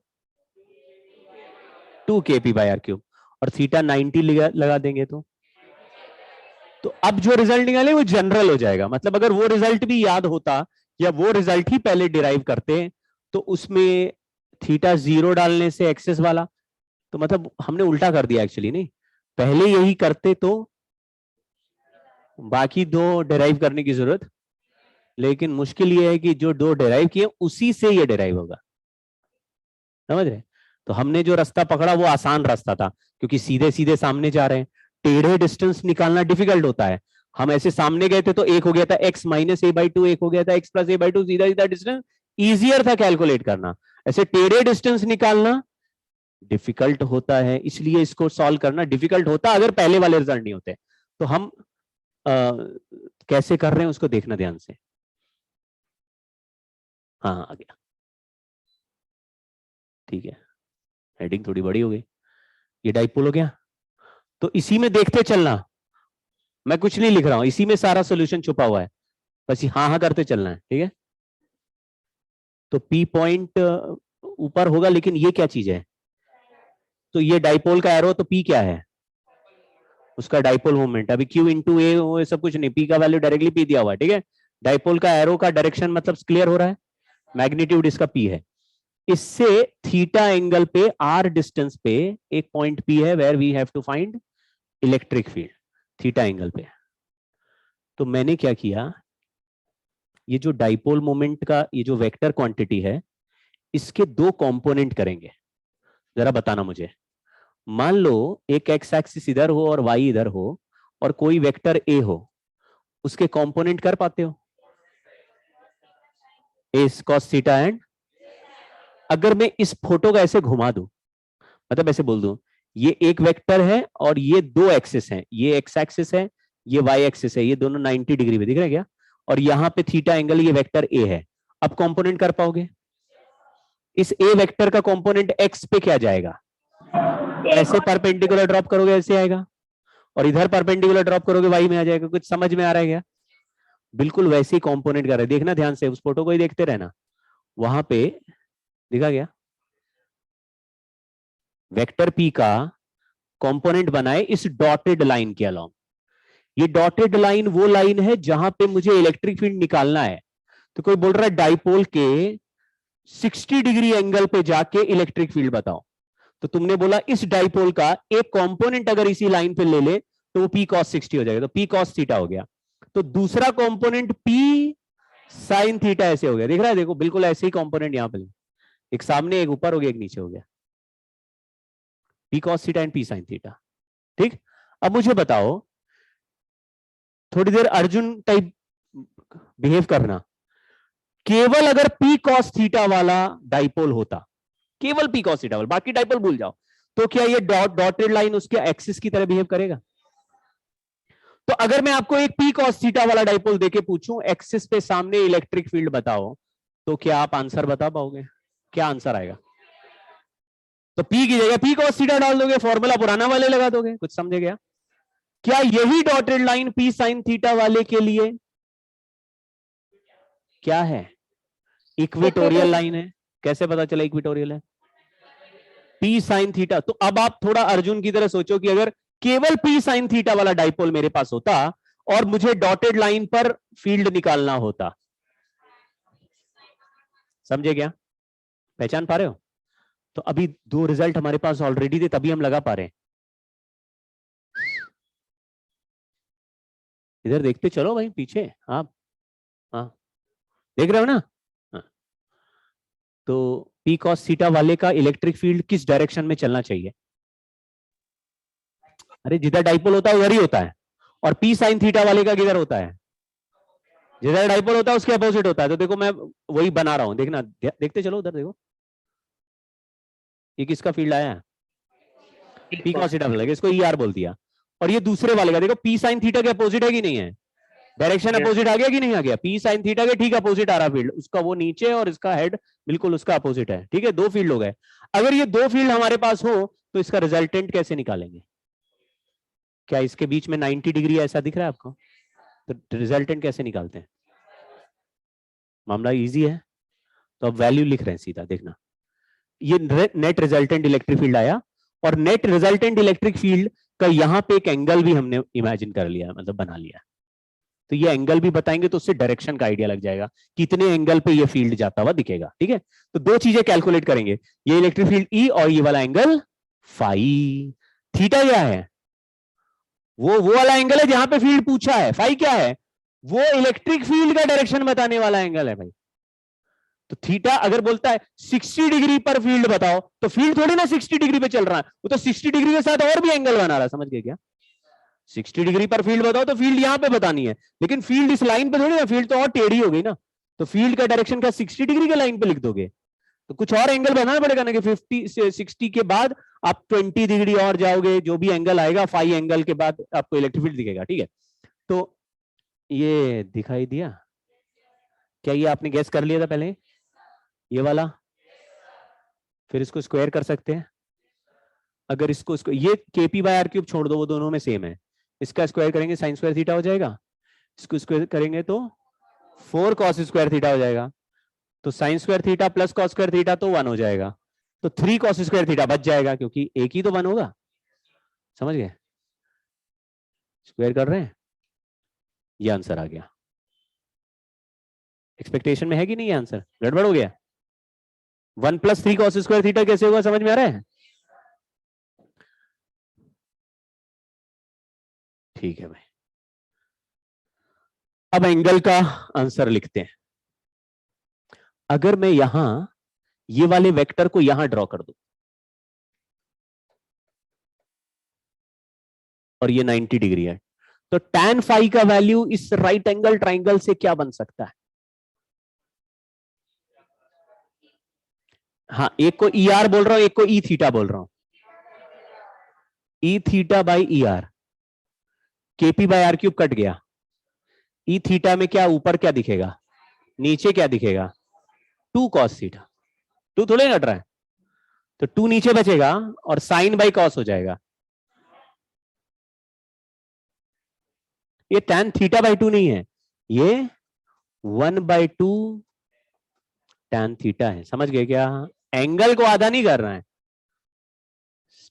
2 kp बाय आर क्यूब। और थीटा 90 लगा देंगे तो अब जो रिजल्ट निकाले वो जनरल हो जाएगा। मतलब अगर वो रिजल्ट भी याद होता या वो रिजल्ट ही पहले डिराइव करते तो उसमें थीटा 0 डालने से एक्सेस वाला, तो मतलब हमने उल्टा कर दिया एक्चुअली। नहीं, पहले यही करते तो बाकी दो डिराइव करने की जरूरत, लेकिन मुश्किल ये है कि जो दो डिराइव किए उसी से ये डिराइव होगा। समझ रहे? तो हमने जो रास्ता पकड़ा वो आसान रास्ता था, क्योंकि सीधे सीधे सामने जा रहे हैं। टेढ़े डिस्टेंस निकालना डिफिकल्ट होता है। हम ऐसे सामने गए थे तो एक हो गया था x माइनस a/2, एक हो गया था x प्लस a/2, सीधा सीधा डिस्टेंस इजियर था कैलकुलेट करना। ऐसे टेढ़े डिस्टेंस निकालना डिफिकल्ट होता है, इसलिए इसको सॉल्व करना डिफिकल्ट होता अगर पहले वाले रिजल्ट नहीं होते। तो हम कैसे कर रहे हैं उसको देखना ध्यान से। हाँ, आ गया, ठीक है। हेडिंग थोड़ी बड़ी हो गई। ये डाइपोल हो गया, तो इसी में देखते चलना, मैं कुछ नहीं लिख रहा हूं, इसी में सारा सॉल्यूशन छुपा हुआ है, बस हाँ हाँ करते चलना है, ठीक है। तो पी पॉइंट ऊपर होगा, लेकिन ये क्या चीज है? तो ये डाइपोल का एरो, तो पी क्या है? उसका डाइपोल मोमेंट। अभी क्यू इंटू ए सब कुछ नहीं, पी का वैल्यू डायरेक्टली पी दिया हुआ है, ठीक है। डाइपोल का एरो का डायरेक्शन मतलब क्लियर हो रहा है, मैग्नीट्यूड इसका पी है। इससे थीटा एंगल पे आर डिस्टेंस पे एक पॉइंट पी है where we have to find electric field theta angle पे। तो मैंने क्या किया, ये जो डाइपोल मोमेंट का ये जो वेक्टर क्वांटिटी है, इसके दो कंपोनेंट करेंगे। जरा बताना मुझे। मान लो एक एक्स एक्सिस इधर हो और वाई इधर हो और कोई वेक्टर ए हो, उसके कंपोनेंट कर पाते हो? ए कॉस थीटा एंड, अगर मैं इस फोटो का ऐसे घुमा दूं, मतलब ऐसे बोल दूं ये एक वेक्टर है और ये दो एक्सिस हैं, ये एक्स एक्सिस है, ये वाई एक्सिस है, ये दोनों 90 डिग्री पे दिख रहे हैं क्या? और यहां पे थीटा एंगल, ये वेक्टर ए है। अब कंपोनेंट कर पाओगे? इस ए वेक्टर का कंपोनेंट एक्स पे क्या जाएगा? ऐसे परपेंडिकुलर ड्रॉप करोगे ऐसे आएगा, और इधर परपेंडिकुलर ड्रॉप करोगे वाई में आ जाएगा। कुछ समझ में आ रहा है क्या? बिल्कुल वैसे ही कंपोनेंट कर रहे हैं, देखना ध्यान से, उस फोटो को ही देखते रहना। वहां पे दिखा गया वेक्टर पी का कंपोनेंट बनाए इस डॉटेड लाइन के अलोंग। ये डॉटेड लाइन वो लाइन है जहां पे मुझे इलेक्ट्रिक फील्ड निकालना है। तो कोई बोल रहा है डाइपोल के 60 डिग्री एंगल पे जाके इलेक्ट्रिक फील्ड बताओ, तो तुमने बोला इस डाइपोल का एक कंपोनेंट अगर इसी लाइन पे ले ले तो वो p cos 60 हो जाएगा, तो p cos थीटा हो गया। तो दूसरा कंपोनेंट p sin थीटा ऐसे हो गया, देख रहा है, देखो बिल्कुल ऐसे ही कंपोनेंट यहां पे, एक सामने एक ऊपर हो गया एक नीचे हो गया, p cos theta and p sin theta. ठीक, अब मुझे बताओ, थोड़ी देर अर्जुन टाइप बिहेव करना, केवल अगर p cos थीटा वाला डाइपोल होता, केवल p cos थीटा वाला, बाकी डाइपोल भूल जाओ, तो क्या ये डॉटेड लाइन उसके एक्सिस की तरह बिहेव करेगा? तो अगर मैं आपको एक p cos थीटा वाला डाइपोल देके पूछूं एक्सिस पे सामने इलेक्ट्रिक फील्ड बताओ, तो क्या आप आंसर बता पाओगे? क्या आंसर आएगा? तो p की जगह p cos थीटा डाल दोगे, फॉर्मूला पुराना वाले लगा दोगे, कुछ समझे गया? क्या यही dotted line p sin theta वाले के लिए क्या है? इक्वेटोरियल लाइन है। कैसे पता चला इक्वेटोरियल है? p sin theta. तो अब आप थोड़ा अर्जुन की तरह सोचो कि अगर केवल p sin थीटा वाला डाइपोल मेरे पास होता और मुझे डॉटेड लाइन पर फील्ड निकालना होता, समझे क्या? पहचान पा रहे हो? तो अभी दो रिजल्ट हमारे पास ऑलरेडी थे, तभी हम लगा पा रहे हैं। इधर देखते चलो भाई, पीछे आप, हाँ देख रहे हो ना? हाँ। तो p cos थीटा वाले का इलेक्ट्रिक फील्ड किस डायरेक्शन में चलना चाहिए? अरे जिधर डाइपोल होता है उधर ही होता है। और p sin थीटा वाले का किधर होता है? जिधर डाइपोल होता है उसके अपोजिट होता है। तो देखो मैं वही बना रहा हूं, देखना, देखते चलो उधर देखो, ये किसका फील्ड आया है? p cos थीटा वाले, इसको ER बोल दिया। और ये दूसरे वाले का देखो, p sin थीटा के अपोजिट है कि नहीं है? डायरेक्शन अपोजिट आ गया कि नहीं आ गया? p sin थीटा के ठीक अपोजिट आ रहा फील्ड, उसका वो नीचे और इसका हेड बिल्कुल उसका अपोजिट है। ठीक है, दो फील्ड हो गए। अगर ये दो फील्ड हमारे पास हो तो इसका रिजल्टेंट कैसे निकालेंगे? क्या इसके बीच में 90 डिग्री ऐसा दिख रहा है आपको? तो रिजल्टेंट कैसे निकालते हैं? मामला इजी है। तो अब वैल्यू लिख रहे हैं सीधा, देखना, ये नेट रिजल्टेंट इलेक्ट्रिक फील्ड आया, और नेट रिजल्टेंट इलेक्ट्रिक फील्ड का यहां पे एक एंगल भी हमने इमेजिन कर लिया, मतलब बना लिया। तो ये एंगल भी बताएंगे तो उससे डायरेक्शन का आइडिया लग जाएगा, कितने एंगल पे ये फील्ड जाता हुआ दिखेगा। ठीक है, तो दो चीजें कैलकुलेट करेंगे, ये इलेक्ट्रिक फील्ड ई और ये वाला एंगल फाई। थीटा क्या है? वो वाला एंगल है जहां पे फील्ड पूछा है। फाई क्या है? वो इलेक्ट्रिक फील्ड का डायरेक्शन बताने वाला एंगल है भाई। तो थीटा अगर बोलता है 60 डिग्री पर फील्ड बताओ, तो फील्ड थोड़ी ना 60 डिग्री पे चल रहा है, वो तो 60 डिग्री के साथ और भी एंगल बना रहा है, समझ गए क्या? 60 डिग्री पर फील्ड बताओ तो फील्ड यहां पे बतानी है, लेकिन फील्ड इस लाइन पे थोड़ी ना, फील्ड तो और टेढ़ी हो गई ना। तो फील्ड का डायरेक्शन क्या 60 डिग्री के लाइन पे लिख दोगे? तो कुछ और एंगल बनाना पड़ेगा ना, कि 50 से 60 के बाद आप 20 डिग्री और जाओगे, जो भी एंगल आएगा फाई एंगल के बाद आपको इलेक्ट्रिक फील्ड दिखेगा। ठीक है, तो ये दिखाई दिया क्या? ये आपने गैस कर लिया था पहले, ये वाला? फिर इसको स्क्वायर कर सकते हैं। अगर इसको ये kp/r³ छोड़ दो, वो दोनों में सेम है। इसका स्क्वायर करेंगे साइन स्क्वायर थीटा हो जाएगा, इसको स्क्वायर करेंगे तो 4 cos स्क्वायर थीटा हो जाएगा। तो sine square theta plus cos square theta तो 1 हो जाएगा, तो 3 cos स्क्वायर थीटा बच जाएगा, क्योंकि एक ही तो 1 होगा। समझ गए? स्क्वायर कर रहे हैं, ये आंसर आ गया। एक्सपेक्टेशन में है कि नहीं? ये आंसर गड़बड़ हो गया। 1 + 3 cos स्क्वायर थीटा कैसे होगा, समझ में आ रहा है? ठीक है भाई, अब एंगल का आंसर लिखते हैं। अगर मैं यहां ये वाले वेक्टर को यहां ड्रॉ कर दूं और ये 90 डिग्री है, तो tan फाई का वैल्यू इस राइट एंगल ट्राइंगल से क्या बन सकता है? हाँ, एक को ER बोल रहा हूं, एक को E थीटा बोल रहा हूं। E theta by ER, kp/r³ cut गया। E थीटा में क्या ऊपर क्या दिखेगा, नीचे क्या दिखेगा? 2 cos थीटा। 2 थोड़े कट रहा है, तो 2 नीचे बचेगा और साइन बाई कॉस हो जाएगा। ये tan θ/2 नहीं है, ये 1/2 tan थीटा है। समझ गए क्या? एंगल को आधा नहीं कर रहा है।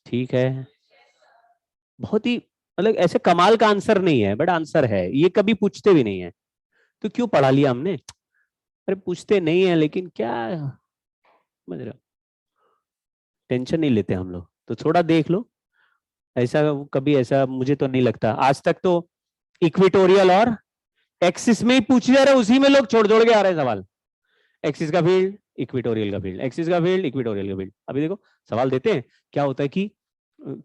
ठीक है, बहुत ही मतलब ऐसे कमाल का आंसर नहीं है, बट आंसर है। ये कभी पूछते भी नहीं है, तो क्यों पढ़ा लिया हमने? अरे पूछते नहीं है, लेकिन क्या समझ रहे हो, टेंशन नहीं लेते हम लोग, तो थोड़ा देख लो। ऐसा कभी, ऐसा मुझे तो नहीं लगता आज तक। तो इक्वेटोरियल और एक्सिस में ही पूछ जा रहे, उसी में लोग छोड़ छोड़ के आ रहे हैं सवाल। एक्सिस का फील्ड, इक्वेटोरियल का फील्ड, एक्सिस का फील्ड, इक्वेटोरियल का फील्ड। अभी देखो सवाल देते हैं, क्या होता है कि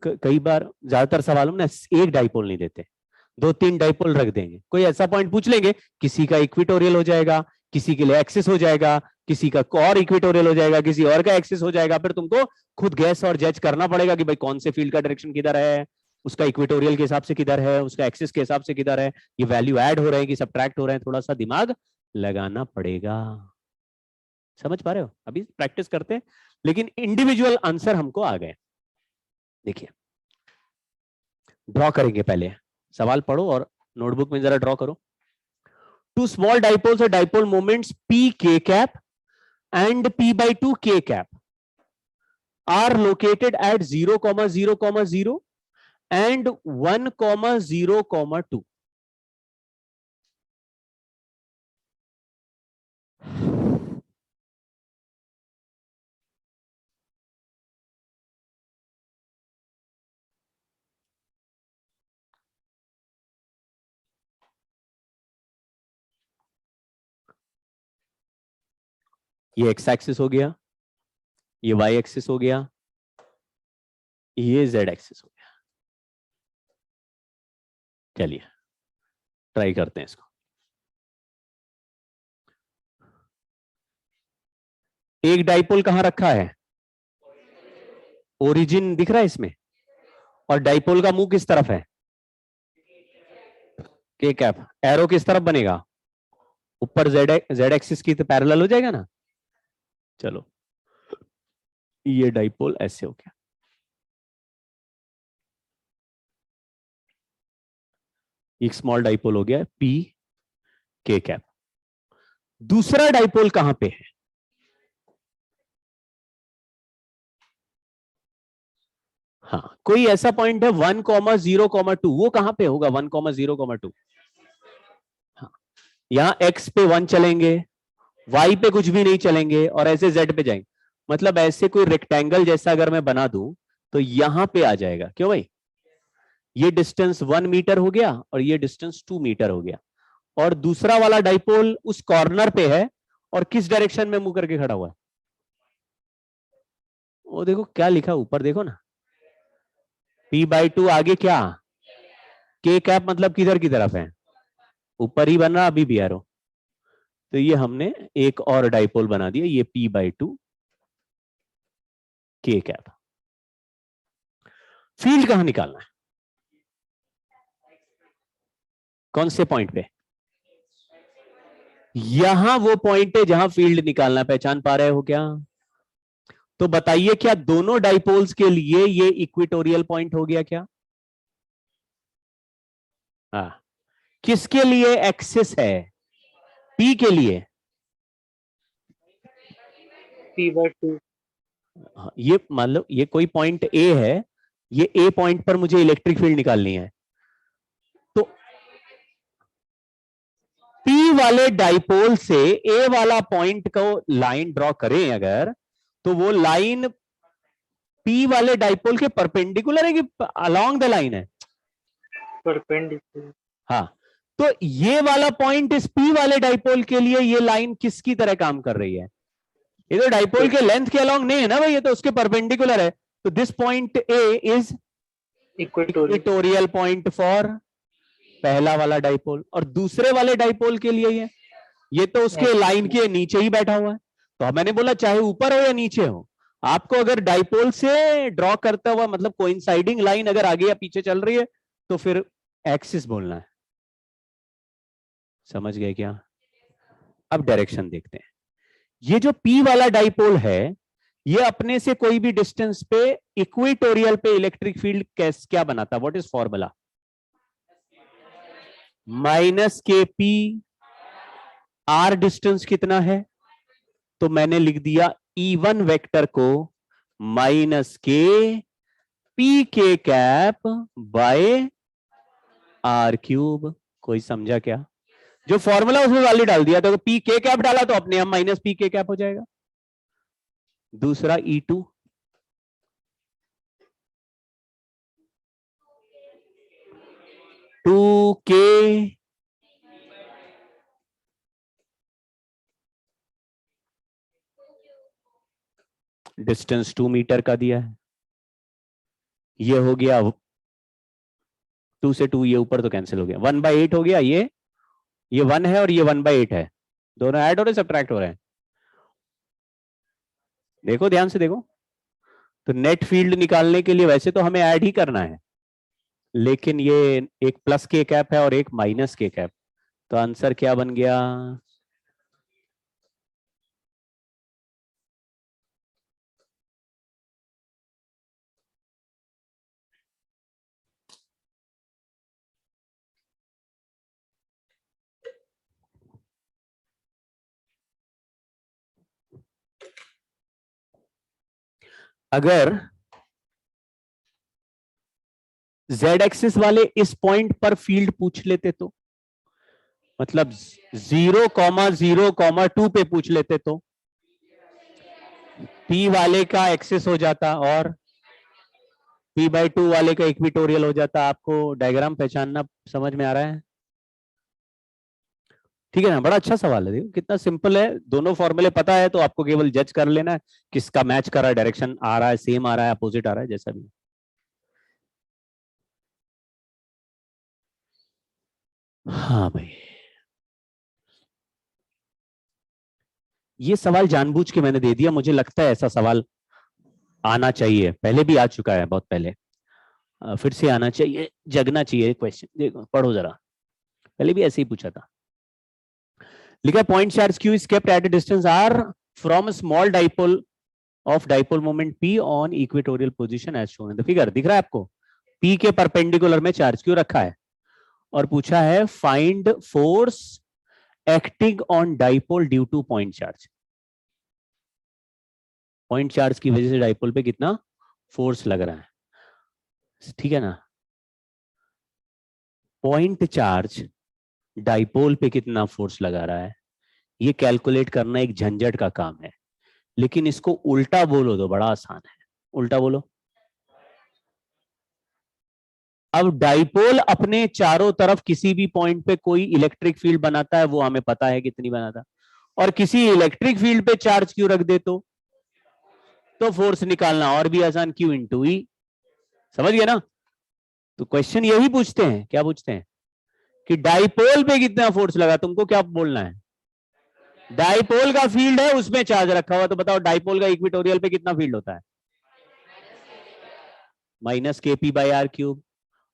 कई बार ज्यादातर सवालों में ना एक डाइपोल नहीं देते, 2-3 डाइपोल रख देंगे। कोई ऐसा पॉइंट पूछ लेंगे, किसी का इक्वेटोरियल हो जाएगा, किसी के लिए एक्सिस हो जाएगा, किसी का और इक्वेटोरियल हो जाएगा, किसी और का एक्सिस हो जाएगा। फिर तुमको खुद गैस और जज करना पड़ेगा कि भाई कौन से फील्ड का डायरेक्शन किधर है, उसका इक्वेटोरियल के हिसाब से किधर है, उसका एक्सिस के हिसाब से किधर है, ये वैल्यू ऐड हो रहे हैं कि सब्ट्रैक्ट हो रहे हैं। थोड़ा सा दिमाग लगाना पड़ेगा। समझ पा रहे हो? अभी प्रैक्टिस करते हैं, लेकिन इंडिविजुअल आंसर हमको आ गए। देखिए ड्रॉ करेंगे, पहले सवाल पढ़ो और नोटबुक में जरा ड्रॉ करो। टू स्मॉल डाइपोल्स और dipole moments p k cap and p/2 k cap are located at 0,0,0 and 1,0,2. ये एक्स एक्सिस हो गया, ये वाई एक्सिस हो गया, ये जेड एक्सिस हो गया। चलिए ट्राई करते हैं इसको। एक डाइपोल कहां रखा है? ओरिजिन दिख रहा है इसमें, और डाइपोल का मुंह किस तरफ है? के कैप। एरो किस तरफ बनेगा? ऊपर जेड एक्सिस की तो पैरेलल हो जाएगा ना। चलो ये डाइपोल ऐसे हो गया। एक स्मॉल डाइपोल हो गया पी के कैप। दूसरा डाइपोल कहां पे है? हाँ, कोई ऐसा पॉइंट है 1,0,2, वो कहां पे होगा 1,0,2? हाँ, यहां x पे 1 चलेंगे, y पे कुछ भी नहीं चलेंगे, और ऐसे z पे जाएंगे। मतलब ऐसे कोई रेक्टेंगल जैसा अगर मैं बना दूं तो यहां पे आ जाएगा। क्यों भाई? ये डिस्टेंस 1 मीटर हो गया और ये डिस्टेंस 2 मीटर हो गया, और दूसरा वाला डाइपोल उस कॉर्नर पे है और किस डायरेक्शन में मुंह करके खड़ा हुआ है? वो देखो क्या लिखा ऊपर, देखो ना, p/2 आगे क्या, k कैप, मतलब किधर की तरफ है? ऊपर ही बन रहा अभी भी एरो। तो ये हमने एक और डाइपोल बना दिया, ये p/2 k कैप। फील्ड कहां निकालना है? कौन से पॉइंट पे? यहां वो पॉइंट है जहां फील्ड निकालना। पहचान पा रहे हो क्या? तो बताइए क्या दोनों डाइपोल्स के लिए ये इक्वेटोरियल पॉइंट हो गया क्या? हाँ। किसके लिए एक्सिस है? पी के लिए। p/2। हाँ, ये मान लो ये कोई पॉइंट ए है, ये ए पॉइंट पर मुझे इलेक्ट्रिक फील्ड निकालनी है। तो पी वाले डाइपोल से ए वाला पॉइंट को लाइन ड्रॉ करें अगर, तो वो लाइन पी वाले डाइपोल के परपेंडिकुलर है कि अलोंग द लाइन है? परपेंडिकुलर। हाँ, तो ये वाला पॉइंट इस पी वाले डाइपोल के लिए ये लाइन किसकी तरह काम कर रही है? ये तो डाइपोल के लेंथ के अलोंग नहीं है ना भाई, ये तो उसके परपेंडिकुलर है। तो this point A is equatorial point for पहला वाला डाइपोल, और दूसरे वाले डाइपोल के लिए ये तो उसके लाइन के नीचे ही बैठा हुआ है। तो मैंने बोला चाहे ऊपर हो या नीचे हो, आपको अगर डाइपोल से ड्रॉ करता हुआ मतलब कोइंसाइडिंग लाइन अगर आगे या पीछे चल रही है तो फिर एक्सिस बोलना है। समझ गए क्या? अब डायरेक्शन देखते हैं। ये जो P वाला डाइपोल है, ये अपने से कोई भी डिस्टेंस पे इक्वेटोरियल पे इलेक्ट्रिक फील्ड क्या बनाता? What is formula? -kp। r distance कितना है? तो मैंने लिख दिया E1 वेक्टर को -k pk cap by r³। कोई समझा क्या? जो फॉर्मूला उसमें वैल्यू डाल दिया, तो पी के कैप डाला तो अपने हम -pk कैप हो जाएगा। दूसरा E2, 2k डिस्टेंस 2 मीटर का दिया है। ये हो गया 2 से 2, ये ऊपर तो कैंसिल हो गया, 1/8 हो गया। ये 1 है और ये 1/8 है, दोनों ऐड हो रहे सब्ट्रैक्ट हो रहे हैं। देखो ध्यान से देखो, तो नेट फील्ड निकालने के लिए वैसे तो हमें ऐड ही करना है, लेकिन ये एक प्लस के कैप है और एक माइनस के कैप, तो आंसर क्या बन गया? अगर z एक्सिस वाले इस पॉइंट पर फील्ड पूछ लेते तो, मतलब 0,0,2 पे पूछ लेते तो p वाले का एक्सिस हो जाता और p/2 वाले का इक्विटोरियल हो जाता। आपको डायग्राम पहचानना समझ में आ रहा है? ठीक है ना? बड़ा अच्छा सवाल है, देखो कितना सिंपल है। दोनों फॉर्मूले पता है तो आपको केवल जज कर लेना है किसका मैच कर रहा है, डायरेक्शन आ रहा है, सेम आ रहा है, अपोजिट आ रहा है, जैसा भी। हाँ भाई, ये सवाल जानबूझ के मैंने दे दिया, मुझे लगता है ऐसा सवाल आना चाहिए, पहले भी आ चुका है बहुत पहले, फिर से आना चाहिए, जगना चाहिए क्वेश्चन। देखो पढ़ो जरा, पहले भी ऐसे ही पूछा था। लिखा point charge q is kept at a distance r from small dipole of dipole moment p on equatorial position as shown in the figure. दिख रहा है आपको? p के परपेंडिकुलर में चार्ज q रखा है और पूछा है find force acting on dipole due two point charge. Point charge की वजह से डाइपोल पे कितना फोर्स लग रहा है, ठीक है ना? पॉइंट चार्ज डाइपोल पे कितना फोर्स लगा रहा है, ये कैलकुलेट करना एक झंझट का काम है, लेकिन इसको उल्टा बोलो तो बड़ा आसान है। उल्टा बोलो। अब डाइपोल अपने चारों तरफ किसी भी पॉइंट पे कोई इलेक्ट्रिक फील्ड बनाता है, वो हमें पता है कितनी बनाता, और किसी इलेक्ट्रिक फील्ड पे चार्ज क्यों रख दे तो फोर्स निकालना और भी आसान, क्यू इंटू ई। समझ गया ना? तो क्वेश्चन यही पूछते हैं, क्या पूछते हैं कि डाइपोल पे कितना फोर्स लगा, तुमको क्या बोलना है? डाइपोल का फील्ड है, उसमें चार्ज रखा हुआ, तो बताओ डाइपोल का इक्वेटोरियल पे कितना फील्ड होता है? -kp/r³।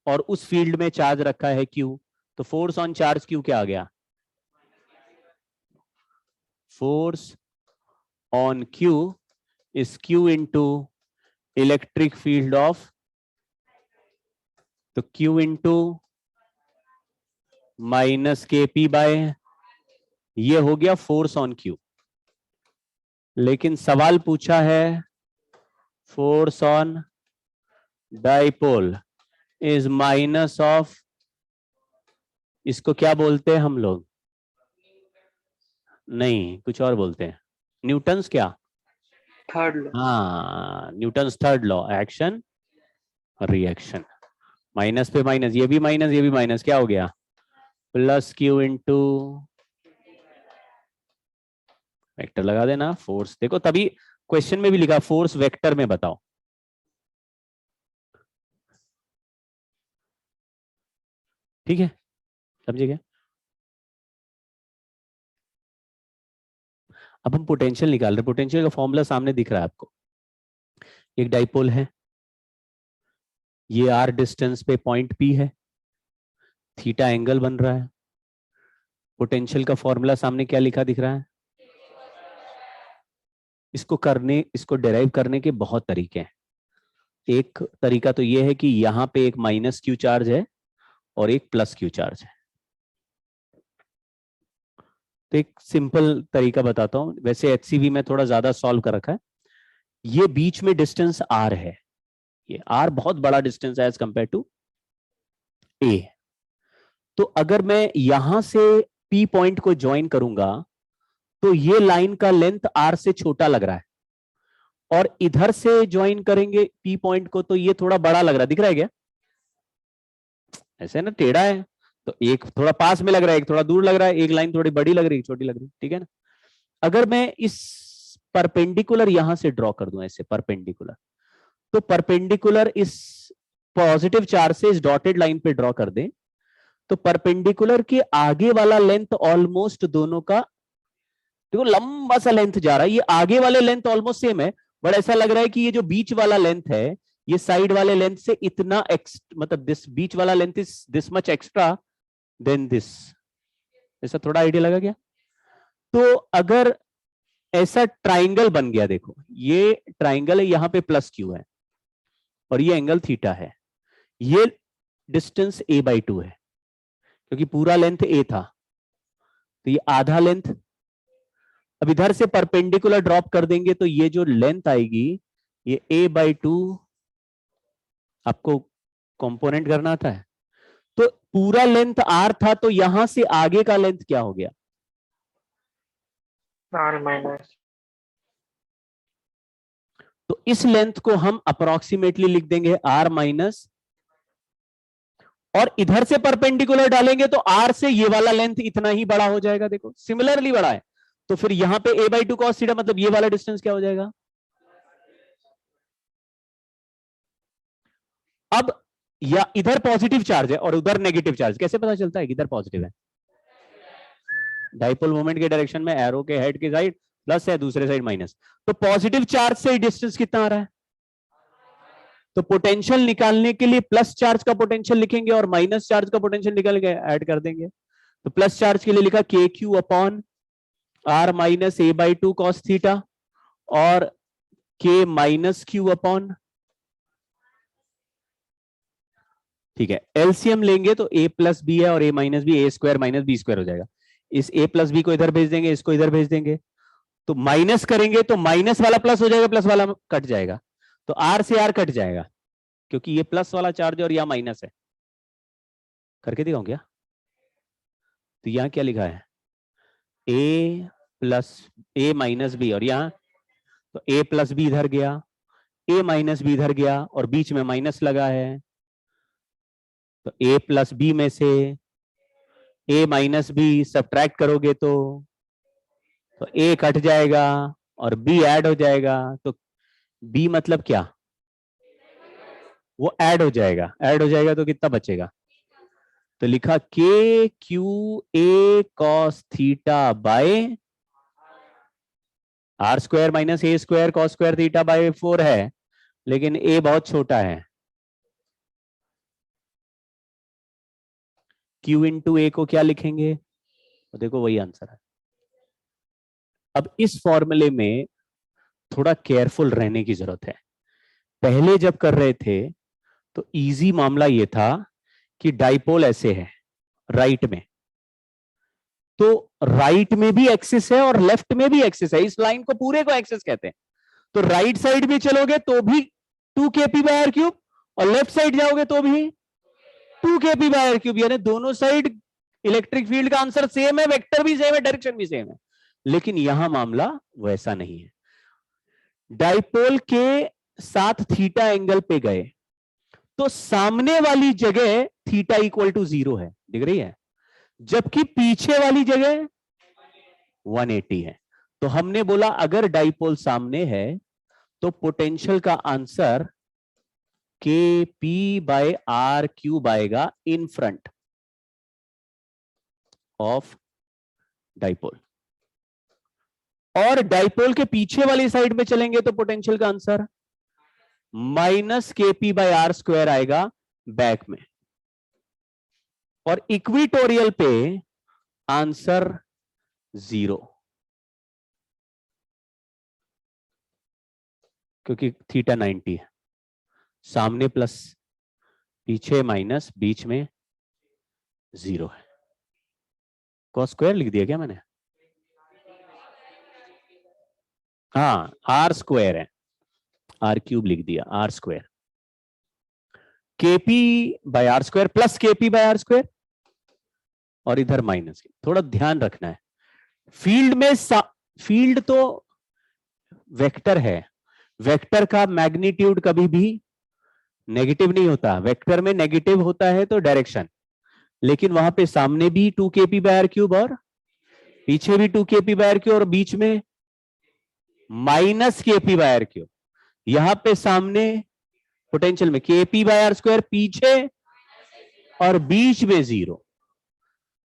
और उस फील्ड में चार्ज रखा है q, तो फोर्स ऑन चार्ज q क्या आ गया? Force on q is q into electric field of, तो q इंटू -kp/, ये हो गया फोर्स ऑन q। लेकिन सवाल पूछा है force on dipole is minus of, इसको क्या बोलते हैं हम लोग? नहीं, कुछ और बोलते हैं, न्यूटन्स क्या? Third law. हाँ, Newton's third law, action reaction. Minus पे माइनस, ये भी माइनस, ये भी माइनस, क्या हो गया? प्लस q इंटू, वेक्टर लगा देना, फोर्स देखो, तभी क्वेश्चन में भी लिखा फोर्स वेक्टर में बताओ। ठीक है, समझे क्या? अब हम पोटेंशियल निकाल रहे, पोटेंशियल का फॉर्मूला सामने दिख रहा है आपको। एक डाइपोल है, ये r डिस्टेंस पे पॉइंट P है, थीटा एंगल बन रहा है। पोटेंशियल का फॉर्मूला सामने क्या लिखा दिख रहा है? इसको डिराइव करने के बहुत तरीके हैं। एक तरीका तो ये है कि यहां पे एक -q चार्ज है और एक +q चार्ज है। तो एक सिंपल तरीका बताता हूं, वैसे HCV में थोड़ा ज्यादा सॉल्व कर रखा है। ये बीच में डिस्टेंस r है, ये r बहुत बड़ा डिस्टेंस है एज कंपेयर टू a। तो अगर मैं यहां से P पॉइंट को ज्वाइन करूंगा तो ये लाइन का लेंथ r से छोटा लग रहा है, और इधर से ज्वाइन करेंगे P पॉइंट को तो ये थोड़ा बड़ा लग रहा है। दिख रहा है क्या? ऐसे ना, टेढ़ा है, तो एक थोड़ा पास में लग रहा है, एक थोड़ा दूर लग रहा है, एक लाइन थोड़ी बड़ी लग रही है, छोटी लग रही है, ठीक है ना। अगर मैं इस परपेंडिकुलर यहां से ड्रॉ कर दूं ऐसे परपेंडिकुलर, तो परपेंडिकुलर इस पॉजिटिव चार्ज से इस डॉटेड लाइन पे ड्रॉ कर दें, तो परपेंडिकुलर के आगे वाला लेंथ ऑलमोस्ट दोनों का, देखो लंबा सा लेंथ जा रहा है, ये आगे वाले लेंथ ऑलमोस्ट सेम है, बट ऐसा लग रहा है कि ये जो बीच वाला लेंथ है ये साइड वाले लेंथ से इतना मतलब दिस बीच वाला length is this much extra than this. ऐसा थोड़ा आइडिया लगा क्या? तो अगर ऐसा ट्राइंगल बन गया, देखो ये ट्राइंगल है, यहां पे प्लस क्यू है और ये एंगल थीटा है, ये डिस्टेंस a/2 है क्योंकि पूरा लेंथ a था, तो ये आधा लेंथ। अब इधर से परपेंडिकुलर ड्रॉप कर देंगे तो ये जो लेंथ आएगी ये a/2, आपको कंपोनेंट करना आता है, तो पूरा लेंथ r था, तो यहां से आगे का लेंथ क्या हो गया? R minus. तो इस लेंथ को हम अप्रोक्सीमेटली लिख देंगे r माइनस, और इधर से परपेंडिकुलर डालेंगे तो r से ये वाला लेंथ इतना ही बड़ा हो जाएगा, देखो सिमिलरली बड़ा है, तो फिर यहां पे a/2 cos थीटा मतलब ये वाला डिस्टेंस क्या हो जाएगा? अब या इधर पॉजिटिव चार्ज है और उधर नेगेटिव चार्ज, कैसे पता चलता है कि इधर पॉजिटिव है? डाइपोल मोमेंट के डायरेक्शन में एरो के हेड की साइड प्लस है, दूसरे साइड माइनस, तो पॉजिटिव चार्ज से डिस्टेंस कितना आ रहा है? तो पोटेंशियल निकालने के लिए प्लस चार्ज का पोटेंशियल लिखेंगे और माइनस चार्ज का पोटेंशियल निकाल के ऐड कर देंगे। तो प्लस चार्ज के लिए लिखा K Q upon r minus a/2 cos theta और k माइनस क्यू अपॉन, ठीक है, एलसीएम लेंगे तो a प्लस बी है और a minus B, a square minus B square हो जाएगा। इस a प्लस बी को इधर भेज देंगे, इसको इधर भेज देंगे, तो माइनस करेंगे तो माइनस वाला प्लस हो जाएगा, प्लस वाला कट जाएगा, तो r से r कट जाएगा क्योंकि ये प्लस वाला चार्ज है और यहां माइनस है। करके दिखाऊं क्या? तो यहां क्या लिखा है? a plus a minus B, और यहां तो a प्लस बी इधर गया, a माइनस बी इधर गया और बीच में माइनस लगा है, तो a प्लस बी में से a माइनस बी सब्ट्रैक्ट करोगे तो a कट जाएगा और b ऐड हो जाएगा, तो b मतलब क्या? वो ऐड हो जाएगा, ऐड हो जाएगा तो कितना बचेगा? तो लिखा K Q A cos theta by R square minus A square cos square theta by 4 है, लेकिन a बहुत छोटा है, q इंटू ए को क्या लिखेंगे? तो देखो वही आंसर है। अब इस फॉर्मूले में थोड़ा केयरफुल रहने की जरूरत है। पहले जब कर रहे थे तो इजी मामला ये था कि डाइपोल ऐसे है राइट में, तो राइट में भी एक्सिस है और लेफ्ट में भी एक्सिस है, इस लाइन को पूरे को एक्सिस कहते हैं। तो राइट साइड भी चलोगे तो भी 2 kp/r³ और लेफ्ट साइड जाओगे तो भी 2 kp/r³, यानी दोनों साइड इलेक्ट्रिक फील्ड का आंसर सेम है, वेक्टर भी सेम है, डायरेक्शन भी सेम है। लेकिन यहां मामला वैसा नहीं है। डाइपोल के साथ थीटा एंगल पे गए तो सामने वाली जगह थीटा इक्वल टू 0 है, दिख रही है, जबकि पीछे वाली जगह 180 है। तो हमने बोला अगर डाइपोल सामने है तो पोटेंशियल का आंसर kp/r³ आएगा इन फ्रंट ऑफ डाइपोल, और डाइपोल के पीछे वाली साइड में चलेंगे तो पोटेंशियल का आंसर -kp/r² आएगा बैक में, और इक्विटोरियल पे आंसर 0 क्योंकि थीटा 90 है, सामने प्लस पीछे माइनस बीच में 0 है। कॉस स्क्वायर लिख दिया क्या मैंने? हाँ r स्क्वायर है, r³ लिख दिया, r², kp/r² प्लस kp/r², और इधर माइनस। थोड़ा ध्यान रखना है, फील्ड में फील्ड तो वेक्टर है, वेक्टर का मैग्नीट्यूड कभी भी नेगेटिव नहीं होता, वेक्टर में नेगेटिव होता है तो डायरेक्शन, लेकिन वहां पे सामने भी 2 kp/r³ और पीछे भी 2 kp/r³ और बीच में -kp/r³। यहां पे सामने पोटेंशियल में kp/r² पीछे और बीच में 0।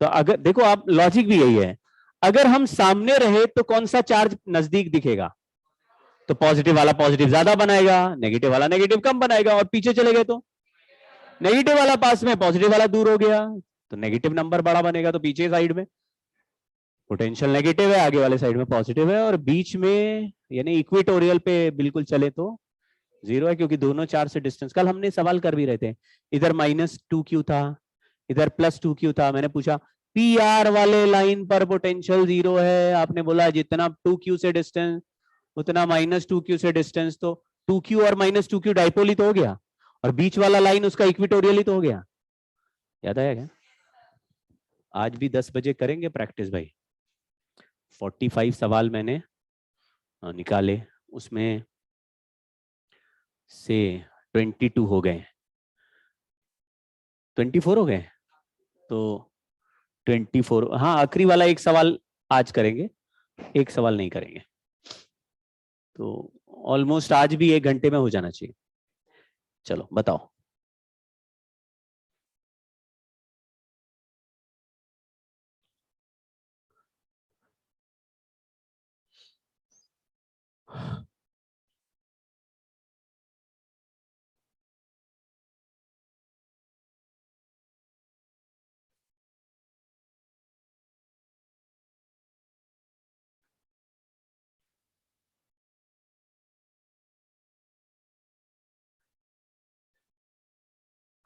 तो अगर देखो आप लॉजिक भी यही है, अगर हम सामने रहे तो कौन सा चार्ज नजदीक दिखेगा, तो पॉजिटिव वाला पॉजिटिव ज्यादा बनाएगा, नेगेटिव वाला नेगेटिव कम बनाएगा, और पीछे चले गए तो नेगेटिव वाला पास में, पॉजिटिव वाला दूर हो गया, तो नेगेटिव नंबर बड़ा बनेगा, तो पीछे साइड में पोटेंशियल नेगेटिव है, आगे वाले साइड में पॉजिटिव है, और बीच में यानी इक्वेटोरियल पे बिल्कुल चले तो 0 है, क्योंकि दोनों चार्ज से डिस्टेंस, कल हमने सवाल कर भी रहे थे, इधर -2q था, इधर +2q था, मैंने पूछा पी आर वाले लाइन पर पोटेंशियल 0 है, आपने बोला जितना 2q से डिस्टेंस उतना -2q से डिस्टेंस, तो 2q और -2q डाइपोल ही तो हो गया, और बीच वाला लाइन उसका इक्वेटोरियल ही तो हो गया। याद आया क्या? आज भी 10 बजे करेंगे प्रैक्टिस भाई। 45 सवाल मैंने निकाले, उसमें से 22 हो गए, 24 हो गए, तो 24, हाँ आखिरी वाला एक सवाल आज करेंगे, एक सवाल नहीं करेंगे, तो ऑलमोस्ट आज भी 1 घंटे में हो जाना चाहिए। चलो बताओ।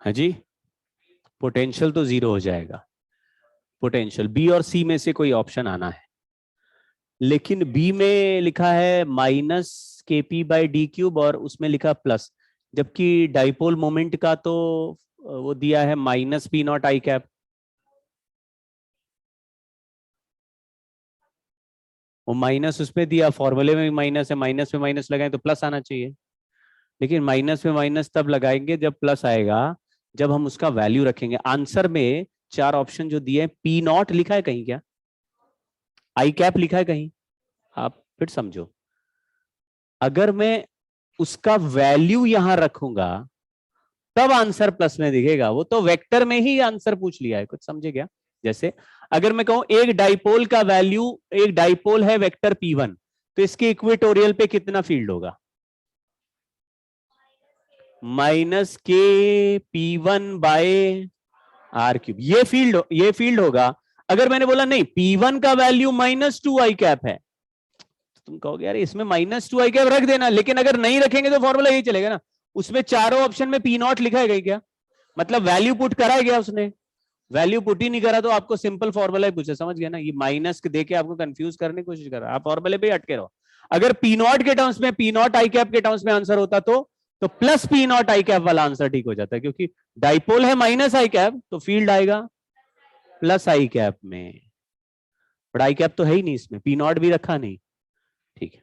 हाँ जी, पोटेंशियल तो 0 हो जाएगा, पोटेंशियल बी और सी में से कोई ऑप्शन आना है, लेकिन बी में लिखा है -kp/d³ और उसमें लिखा प्लस, जबकि डाइपोल मोमेंट का तो वो दिया है -p0 i कैप। वो माइनस उसमें दिया, फॉर्मूले में भी माइनस है, माइनस में माइनस लगाएं तो प्लस आना चाहिए, लेकिन माइनस में माइनस तब लगाएंगे जब प्लस आएगा, जब हम उसका वैल्यू रखेंगे। आंसर में 4 ऑप्शन जो दिए, p0 लिखा है कहीं क्या, i कैप लिखा है कहीं, आप फिर समझो, अगर मैं उसका वैल्यू यहां रखूंगा तब आंसर प्लस में दिखेगा, वो तो वेक्टर में ही आंसर पूछ लिया है, कुछ समझे क्या? जैसे अगर मैं कहूं एक डाइपोल का वैल्यू, एक डाइपोल है वेक्टर p1, तो इसके इक्वेटोरियल पे कितना फील्ड होगा, -k p1/r³, ये फील्ड होगा। अगर मैंने बोला नहीं p1 का वैल्यू -2 i कैप है, तो तुम कहोगे यार इसमें -2 i कैप रख देना, लेकिन अगर नहीं रखेंगे तो फॉर्मूला यही चलेगा ना, उसमें चारों ऑप्शन में p0 लिखा है क्या, मतलब वैल्यू पुट करा है क्या उसने, वैल्यू पुट ही नहीं करा, तो आपको सिंपल फॉर्मूला ही पूछे, समझ गया ना, ये माइनस के देके आपको कंफ्यूज करने की कोशिश कर रहा है, आप फॉर्मूले पे ही अटके रहो। अगर p0 के टर्म्स में, p0 i कैप के टर्म्स में आंसर होता तो प्लस p0 i कैप वाला आंसर ठीक हो जाता है, क्योंकि डाइपोल है -i कैप, तो फील्ड आएगा +i कैप में, बट i कैप तो है ही नहीं इसमें, p0 भी रखा नहीं। ठीक है।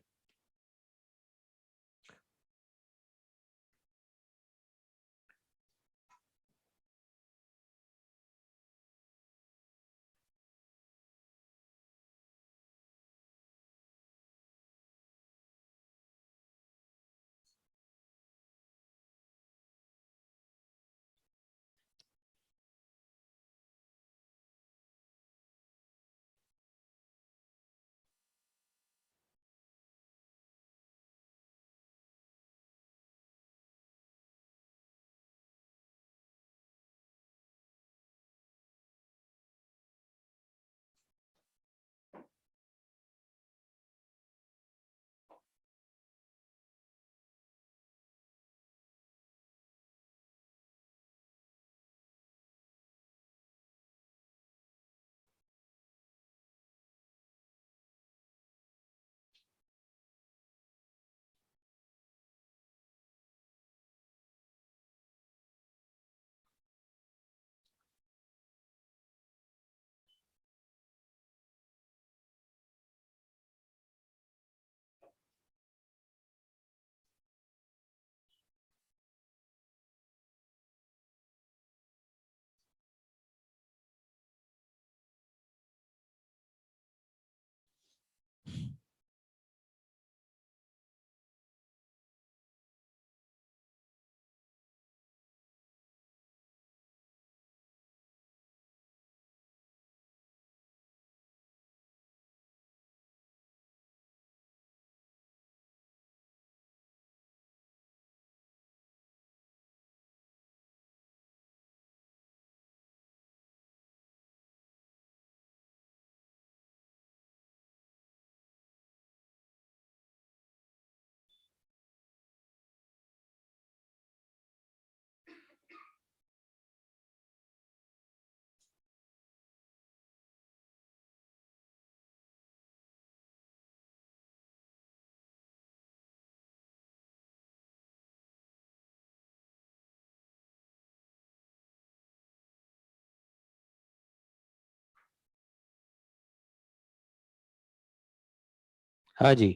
हाँ जी,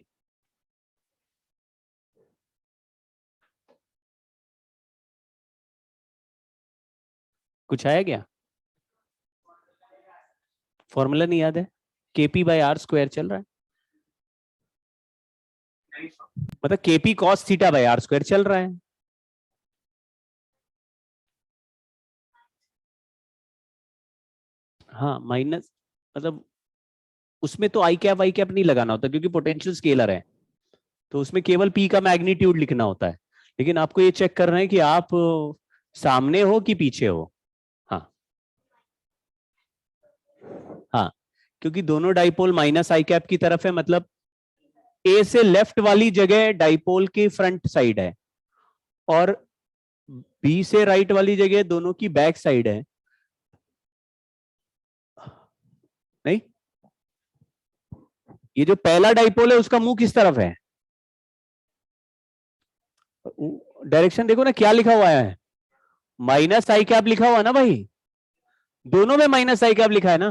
कुछ आया क्या? फॉर्मूला नहीं याद है? केपी बाय आर स्क्वायर चल रहा है, मतलब KP cos theta by R square चल रहा है। हाँ माइनस, मतलब उसमें तो आई कैप वाई कैप नहीं लगाना होता क्योंकि पोटेंशियल स्केलर है, तो उसमें केवल पी का मैग्नीट्यूड लिखना होता है। लेकिन आपको ये चेक करना है कि आप सामने हो कि पीछे हो। हाँ हाँ, क्योंकि दोनों डाइपोल माइनस आई कैप की तरफ है, मतलब ए से लेफ्ट वाली जगह डाइपोल की फ्रंट साइड है और बी से राइट वाली जगह दोनों की बैक साइड है। नहीं, ये जो पहला डाइपोल है उसका मुंह किस तरफ है? डायरेक्शन देखो ना, क्या लिखा हुआ है? माइनस आई कैप लिखा हुआ ना भाई, दोनों में माइनस आई कैप लिखा है ना,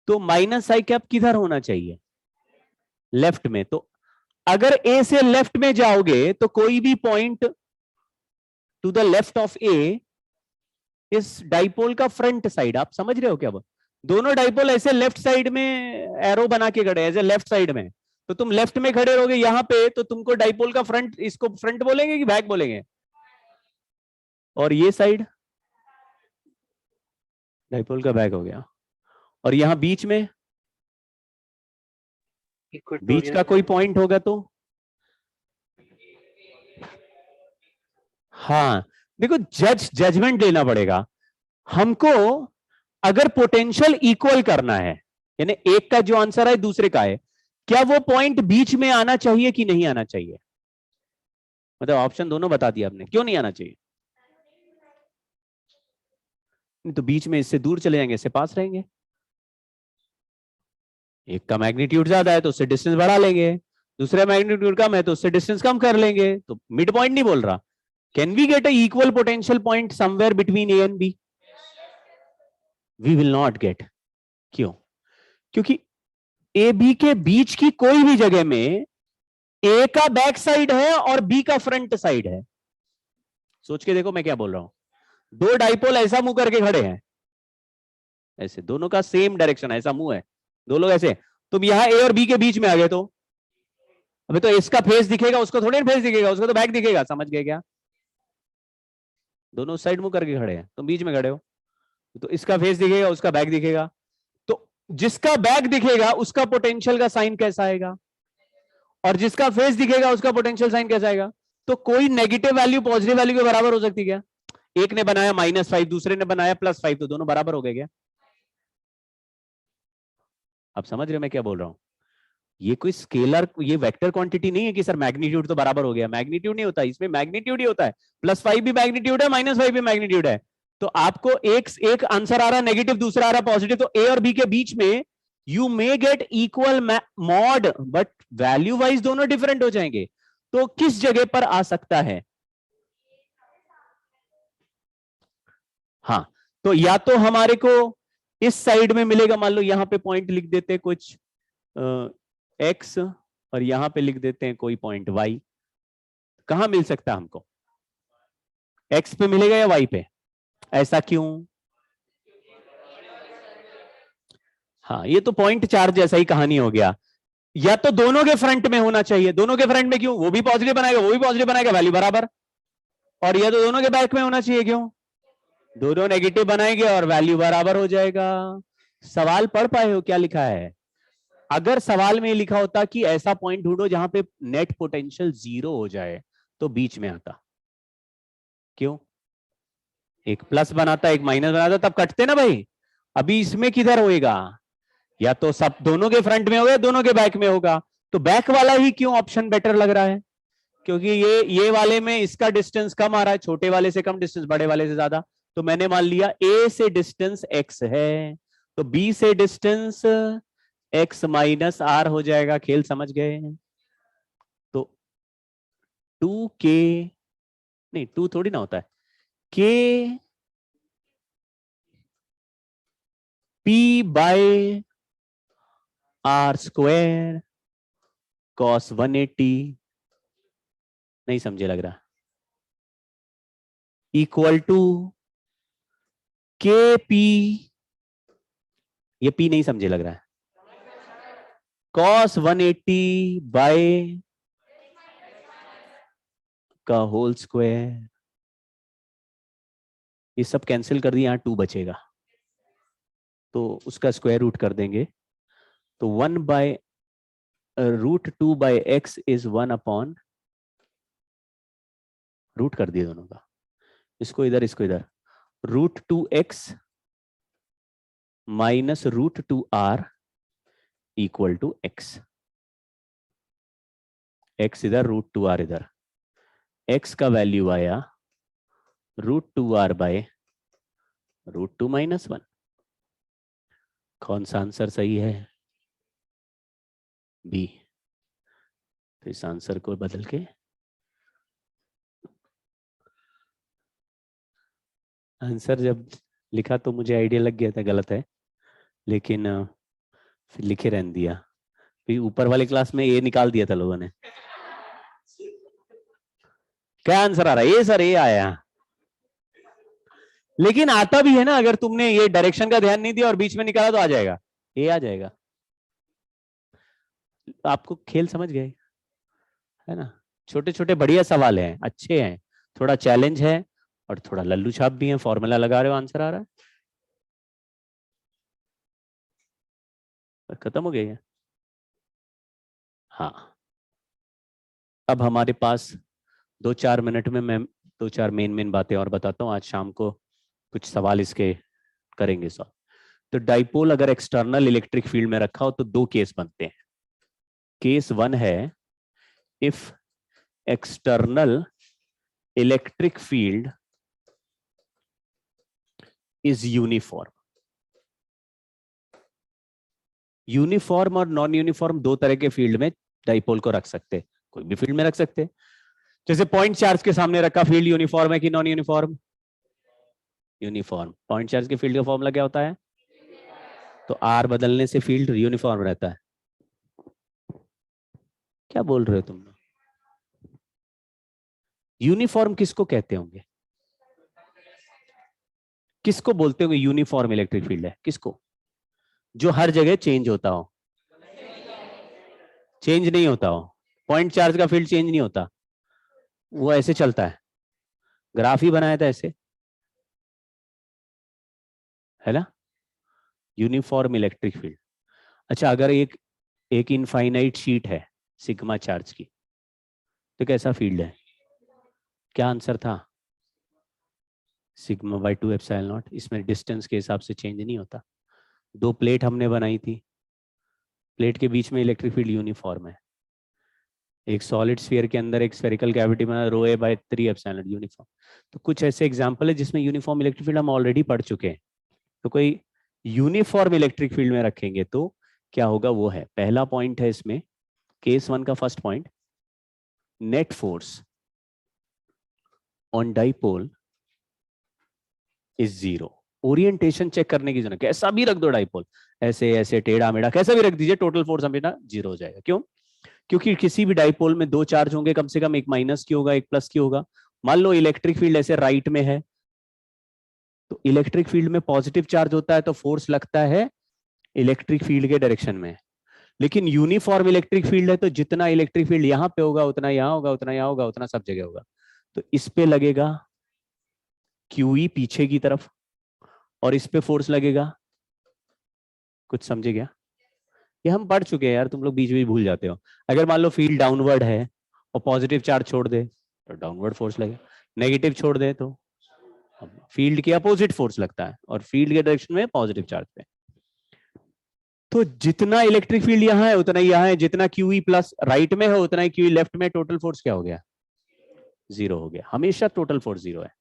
तो माइनस आई कैप किधर होना चाहिए? लेफ्ट में। तो अगर ए से लेफ्ट में जाओगे तो कोई भी point to the left of a इस डाइपोल का फ्रंट साइड, आप समझ रहे हो क्या? दोनों डाइपोल ऐसे लेफ्ट साइड में एरो बना के खड़े, ऐसे लेफ्ट साइड में, तो तुम लेफ्ट में खड़े रहोगे यहां पे तो तुमको डाइपोल का फ्रंट, इसको फ्रंट बोलेंगे कि बैक बोलेंगे? और ये साइड डाइपोल का बैक हो गया। और यहां बीच में, बीच का कोई पॉइंट होगा तो, हाँ देखो, जजमेंट लेना पड़ेगा हमको। अगर पोटेंशियल इक्वल करना है, यानी एक का जो आंसर है दूसरे का है, क्या वो पॉइंट बीच में आना चाहिए कि नहीं आना चाहिए? मतलब ऑप्शन दोनों बता दिया आपने, क्यों नहीं आना चाहिए? नहीं तो बीच में इससे दूर चले जाएंगे, इससे पास रहेंगे। एक का मैग्नीट्यूड ज्यादा है तो उससे डिस्टेंस बढ़ा लेंगे, दूसरा मैग्नीट्यूड कम है तो उससे डिस्टेंस कम कर लेंगे। तो मिड पॉइंट नहीं बोल रहा। Can we get a equal potential point somewhere between A and B? We will not get. क्यों? क्योंकि ए बी के बीच की कोई भी जगह में ए का बैक साइड है और बी का फ्रंट साइड है। सोच के देखो मैं क्या बोल रहा हूं। दो डाइपोल ऐसा मुंह करके खड़े हैं, ऐसे दोनों का सेम डायरेक्शन ऐसा मुंह है, दो लोग ऐसे, तुम यहां ए और बी के बीच में आ गए तो अबे तो इसका फेस दिखेगा, उसको थोड़ी फेस दिखेगा, उसको तो बैक दिखेगा। समझ गए क्या? दोनों साइड मुंह करके खड़े हैं, तुम बीच में खड़े हो, तो इसका फेस दिखेगा, उसका बैक दिखेगा। तो जिसका बैक दिखेगा उसका पोटेंशियल का साइन कैसा आएगा, और जिसका फेस दिखेगा उसका पोटेंशियल साइन कैसा आएगा? तो कोई नेगेटिव वैल्यू पॉजिटिव वैल्यू के बराबर हो सकती क्या? एक ने बनाया -5, दूसरे ने बनाया +5, तो दोनों बराबर हो गए क्या? आप समझ रहे हो मैं क्या बोल रहा हूं? ये कोई स्केलर, ये वेक्टर क्वांटिटी नहीं है कि सर मैग्नीट्यूड तो बराबर हो गया। मैग्नीट्यूड नहीं होता, इसमें मैग्नीट्यूड ही होता है। +5 भी मैग्नीट्यूड है, -5 भी मैग्नीट्यूड है। तो आपको एक एक आंसर आ रहा है नेगेटिव, दूसरा आ रहा है पॉजिटिव, तो ए और बी के बीच में you may get equal mod, but value wise दोनों डिफरेंट हो जाएंगे। तो किस जगह पर आ सकता है? हाँ, तो या तो हमारे को इस साइड में मिलेगा, मान लो यहां पे पॉइंट लिख देते हैं कुछ एक्स, और यहां पे लिख देते हैं कोई पॉइंट वाई। कहां मिल सकता है हमको? एक्स पे मिलेगा या वाई पे? ऐसा क्यों? हाँ, ये तो पॉइंट चार्ज जैसा ही कहानी हो गया। या तो दोनों के फ्रंट में होना चाहिए, दोनों के फ्रंट में क्यों? वो भी पॉजिटिव बनाएगा, वो भी पॉजिटिव बनाएगा, वैल्यू बराबर। और या तो दोनों के बैक में होना चाहिए, क्यों? दोनों नेगेटिव बनाएंगे और वैल्यू बराबर हो जाएगा। सवाल पढ़ पाए हो क्या लिखा है? अगर सवाल में लिखा होता कि ऐसा पॉइंट ढूंढो जहां पे नेट पोटेंशियल 0 हो जाए, तो बीच में आता। क्यों? एक प्लस बनाता, एक माइनस बनाता, तब कटते ना भाई। अभी इसमें किधर होएगा? या तो सब दोनों के फ्रंट में होगा, दोनों के बैक में होगा। तो बैक वाला ही क्यों ऑप्शन बेटर लग रहा है? क्योंकि ये वाले में इसका डिस्टेंस कम आ रहा है, छोटे वाले से कम डिस्टेंस, बड़े वाले से ज्यादा। तो मैंने मान लिया ए से डिस्टेंस एक्स है, तो बी से डिस्टेंस एक्स माइनस आर हो जाएगा। खेल समझ गए? तो 2k, नहीं 2 थोड़ी ना होता है, K P by R square cos 180 नहीं समझे लग रहा, इक्वल टू के पी, ये पी नहीं समझे लग रहा है, cos 180 बाय का होल स्क्वायर, ये सब कैंसिल कर दिया, यहां 2 बचेगा तो उसका स्क्वायर रूट कर देंगे, तो 1 by √2 by X is 1 upon, root कर दिया दोनों का, इसको इधर इसको इधर, √2x minus √2r equal to x, x इधर √2r इधर, x का वैल्यू आया √2r बाय √2 माइनस 1। कौन सा आंसर सही है? बी। तो इस आंसर को बदल के आंसर जब लिखा तो मुझे आइडिया लग गया था गलत है, लेकिन फिर लिखे रहने दिया, फिर ऊपर वाले क्लास में ए निकाल दिया था लोगों ने। क्या आंसर आ रहा है? ए सर, ए आया, लेकिन आता भी है ना, अगर तुमने ये डायरेक्शन का ध्यान नहीं दिया और बीच में निकाला तो आ जाएगा, ए आ जाएगा। आपको खेल समझ गए है ना? छोटे छोटे बढ़िया सवाल हैं, अच्छे हैं, थोड़ा चैलेंज है और थोड़ा लल्लू छाप भी है, फॉर्मूला लगा रहे हो आंसर आ रहा है। खत्म हो गया। हाँ, अब हमारे पास 2-4 मिनट में मैं 2-4 मेन बातें और बताता हूँ। आज शाम को कुछ सवाल इसके करेंगे सॉल्व। तो डाइपोल अगर एक्सटर्नल इलेक्ट्रिक फील्ड में रखा हो तो 2 केस बनते हैं। केस 1 है if external electric field is uniform. Uniform और नॉन यूनिफॉर्म 2 तरह के फील्ड में डाइपोल को रख सकते हैं, कोई भी फील्ड में रख सकते हैं। जैसे पॉइंट चार्ज के सामने रखा फील्ड यूनिफॉर्म है कि non uniform? Uniform. Point charge के फील्ड का फॉर्मूला क्या होता है? तो आर बदलने से फील्ड यूनिफॉर्म रहता है। क्या बोल रहे हो तुम लोग? यूनिफॉर्म किसको कहते होंगे? किसको बोलते होंगे यूनिफॉर्म इलेक्ट्रिक फील्ड है? किसको? जो हर जगह चेंज होता हो। चेंज नहीं होता हो। पॉइंट चार्ज का फील्ड चेंज नहीं होता, वो ऐसे चलता है, ग्राफ ही बनाया था ऐसे, है ना? Uniform electric field. अच्छा, अगर एक इनफाइनाइट शीट है सिग्मा चार्ज की, तो कैसा फील्ड है? क्या आंसर था? Sigma by 2 epsilon not. इसमें डिस्टेंस के हिसाब से चेंज नहीं होता। 2 प्लेट हमने बनाई थी, प्लेट के बीच में इलेक्ट्रिक फील्ड यूनिफॉर्म है। एक सॉलिड स्फीयर के अंदर एक स्फेरिकल कैविटी में ρa/3 एप्सिलॉन यूनिफॉर्म। तो कुछ ऐसे एग्जांपल है जिसमें यूनिफॉर्म इलेक्ट्रिक फील्ड हम ऑलरेडी पढ़ चुके हैं। तो कोई यूनिफॉर्म इलेक्ट्रिक फील्ड में रखेंगे तो क्या होगा, वो है पहला पॉइंट है इसमें, केस 1 का first point, net force on dipole is 0। Orientation check करने की जरूरत, कैसा भी रख दो डाइपोल, ऐसे ऐसे टेढ़ा मेढ़ा कैसा भी रख दीजिए, टोटल फोर्स हमेशा 0 हो जाएगा। क्यों? क्योंकि किसी भी डाइपोल में 2 चार्ज होंगे, कम से कम एक माइनस की होगा, एक प्लस की होगा। मान लो इलेक्ट्रिक फील्ड ऐसे राइट में है, तो इलेक्ट्रिक फील्ड में पॉजिटिव चार्ज होता है तो फोर्स लगता है इलेक्ट्रिक फील्ड के डायरेक्शन में। लेकिन यूनिफॉर्म इलेक्ट्रिक फील्ड है तो जितना इलेक्ट्रिक फील्ड यहां पे होगा उतना यहां होगा, उतना यहां होगा, उतना सब जगह होगा। तो इस पे लगेगा QE पीछे की तरफ, और इस पे फोर्स लगेगा, कुछ समझे क्या? ये हम पढ़ चुके हैं यार, तुम लोग बीच बीच भूल जाते हो। अगर मान लो फील्ड डाउनवर्ड है और पॉजिटिव चार्ज छोड़ दे तो डाउनवर्ड फोर्स लगेगा, नेगेटिव छोड़ दे तो फील्ड के अपोजिट फोर्स लगता है, और फील्ड के डायरेक्शन में पॉजिटिव चार्ज पे। तो जितना इलेक्ट्रिक फील्ड यहाँ है उतना ही यहाँ है, जितना QE प्लस राइट में है उतना ही QE लेफ्ट में, टोटल फोर्स क्या हो गया? 0 हो गया। हमेशा टोटल फोर्स 0 है।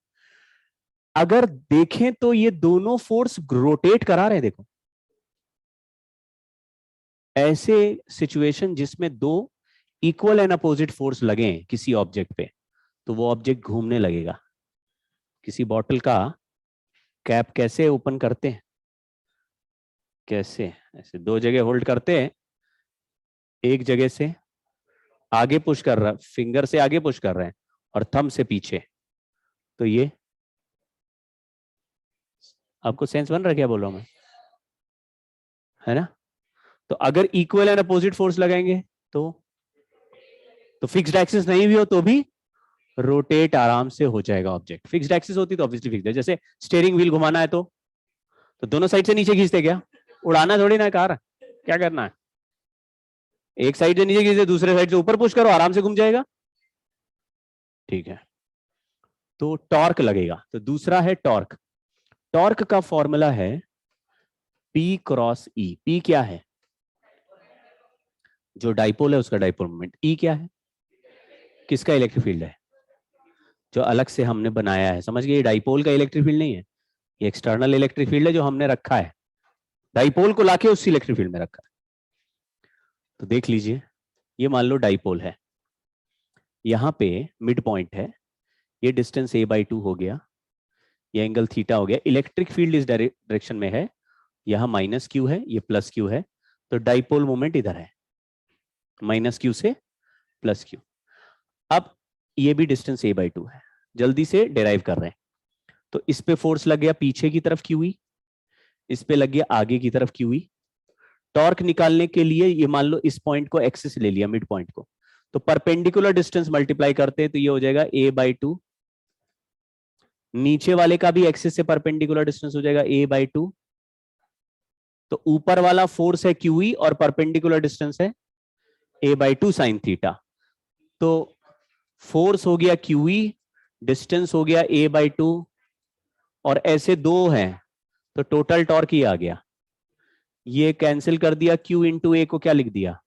अगर देखें तो ये दोनों फोर्स रोटेट करा रहे हैं, देखो ऐसे सिचुएशन जिसमें 2 इक्वल एंड अपोजिट फोर्स लगे किसी ऑब्जेक्ट पे, तो वो ऑब्जेक्ट घूमने लगेगा। किसी बॉटल का कैप कैसे ओपन करते हैं? कैसे? ऐसे 2 जगह होल्ड करते हैं, एक जगह से आगे पुश कर रहा, फिंगर से आगे पुश कर रहे हैं और थंब से पीछे, तो ये आपको सेंस बन रहा है क्या बोल रहा हूं मैं, है ना? तो अगर इक्वल एंड अपोजिट फोर्स लगाएंगे तो फिक्स्ड एक्सिस नहीं भी हो तो भी रोटेट आराम से हो जाएगा ऑब्जेक्ट। फिक्स्ड एक्सिस होती तो ऑब्वियसली फिक्स्ड है, जैसे स्टीयरिंग व्हील घुमाना है तो दोनों साइड से नीचे खींचते क्या, उड़ाना थोड़ी ना कार, क्या करना है, एक साइड से नीचे खींचते दूसरे साइड से ऊपर पुश करो आराम से घूम जाएगा, ठीक है। तो टॉर्क लगेगा, तो दूसरा है टॉर्क। टॉर्क का फॉर्मूला है P क्रॉस E। P क्या है, जो डाइपोल है उसका डाइपोल मोमेंट। E क्या है, किसका इलेक्ट्रिक फील्ड है, जो अलग से हमने बनाया है, समझ गए? ये डाइपोल का इलेक्ट्रिक फील्ड नहीं है, ये एक्सटर्नल इलेक्ट्रिक फील्ड है जो हमने रखा है, डाइपोल को लाके उस इलेक्ट्रिक फील्ड में रखा है। तो देख लीजिए, ये मान लो डाइपोल है, यहां पे मिड पॉइंट है, ये डिस्टेंस a/2 हो गया, ये एंगल थीटा हो गया, इलेक्ट्रिक फील्ड इस डायरेक्शन में है, यहां -q है, ये +q है, तो डाइपोल मोमेंट इधर है, -q से +q। अब ये भी डिस्टेंस a/2 है, जल्दी से डिराइव कर रहे हैं। तो इस पे फोर्स लग गया पीछे की तरफ QE, इस पे लग गया आगे की तरफ QE। टॉर्क निकालने के लिए ये मान लो इस पॉइंट को एक्सिस ले लिया, मिड पॉइंट को, तो परपेंडिकुलर डिस्टेंस मल्टीप्लाई करते हैं तो ये हो जाएगा a/2, नीचे वाले का भी एक्सिस से परपेंडिकुलर डिस्टेंस हो जाएगा a/2, तो ऊपर वाला फोर्स है QE और परपेंडिकुलर डिस्टेंस है a/2 साइन थीटा, तो फोर्स हो गया QE, डिस्टेंस हो गया a/2, और ऐसे दो हैं तो टोटल टॉर्क ही आ गया, ये कैंसिल कर दिया, Q इंटू ए को क्या लिख दिया,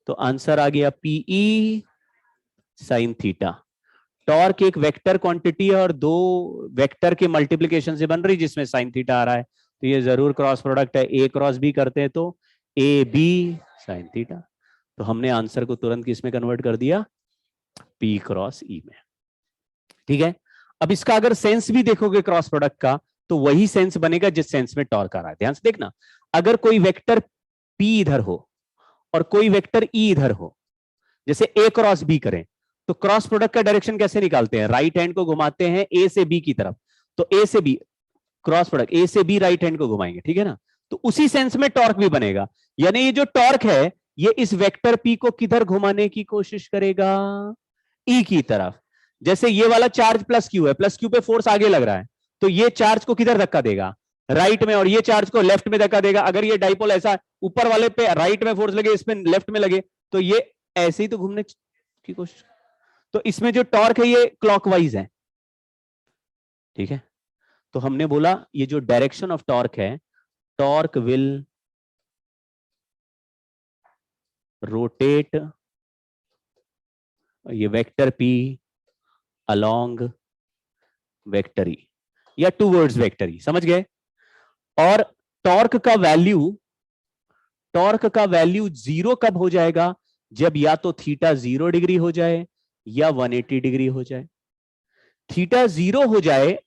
तो आंसर आ गया PE साइन थीटा। टॉर्क एक वेक्टर क्वांटिटी है और दो वेक्टर के मल्टीप्लिकेशन से बन रही जिसमें साइन थीटा आ रहा है, तो ये जरूर क्रॉस प्रोडक्ट है, A क्रॉस B करते हैं तो AB साइन थीटा। तो हमने आंसर को तुरंत किसमें कन्वर्ट कर दिया, P क्रॉस E में, ठीक है। अब इसका अगर सेंस भी देखोगे क्रॉस प्रोडक्ट का तो वही सेंस बनेगा जिस सेंस में टॉर्क आ रहा है। ध्यान से देखना, अगर कोई वेक्टर P इधर हो और कोई वेक्टर E इधर हो, जैसे A क्रॉस B करें, तो क्रॉस प्रोडक्ट का डायरेक्शन कैसे निकालते हैं, राइट हैंड को घुमाते हैं A से B की तरफ, तो A से B क्रॉस प्रोडक्ट, A से B राइट हैंड को घुमाएंगे, ठीक है ना, तो उसी सेंस में टॉर्क भी बनेगा। यानी ये जो टॉर्क है ये इस वेक्टर P को किधर घुमाने की कोशिश करेगा, E की तरफ। जैसे ये वाला चार्ज +q है, +q पे फोर्स आगे लग रहा है, तो ये चार्ज को किधर धक्का देगा, राइट में, और ये चार्ज को लेफ्ट में धक्का देगा। अगर ये डाइपोल ऐसा ऊपर वाले पे राइट में फोर्स लगे, इसमें लेफ्ट में लगे, तो ये ऐसे ही तो घूमने की कोशिश। तो इसमें जो टॉर्क है ये क्लॉकवाइज है, ठीक है। तो हमने बोला ये जो डायरेक्शन ऑफ टॉर्क है, टॉर्क विल रोटेट ये vector P along vector E या टूवर्ड्स वेक्टर E, समझ गए। और टॉर्क का वैल्यू 0 कब हो जाएगा, जब या तो थीटा 0 डिग्री हो जाए या 180 डिग्री हो जाए। थीटा 0 हो जाए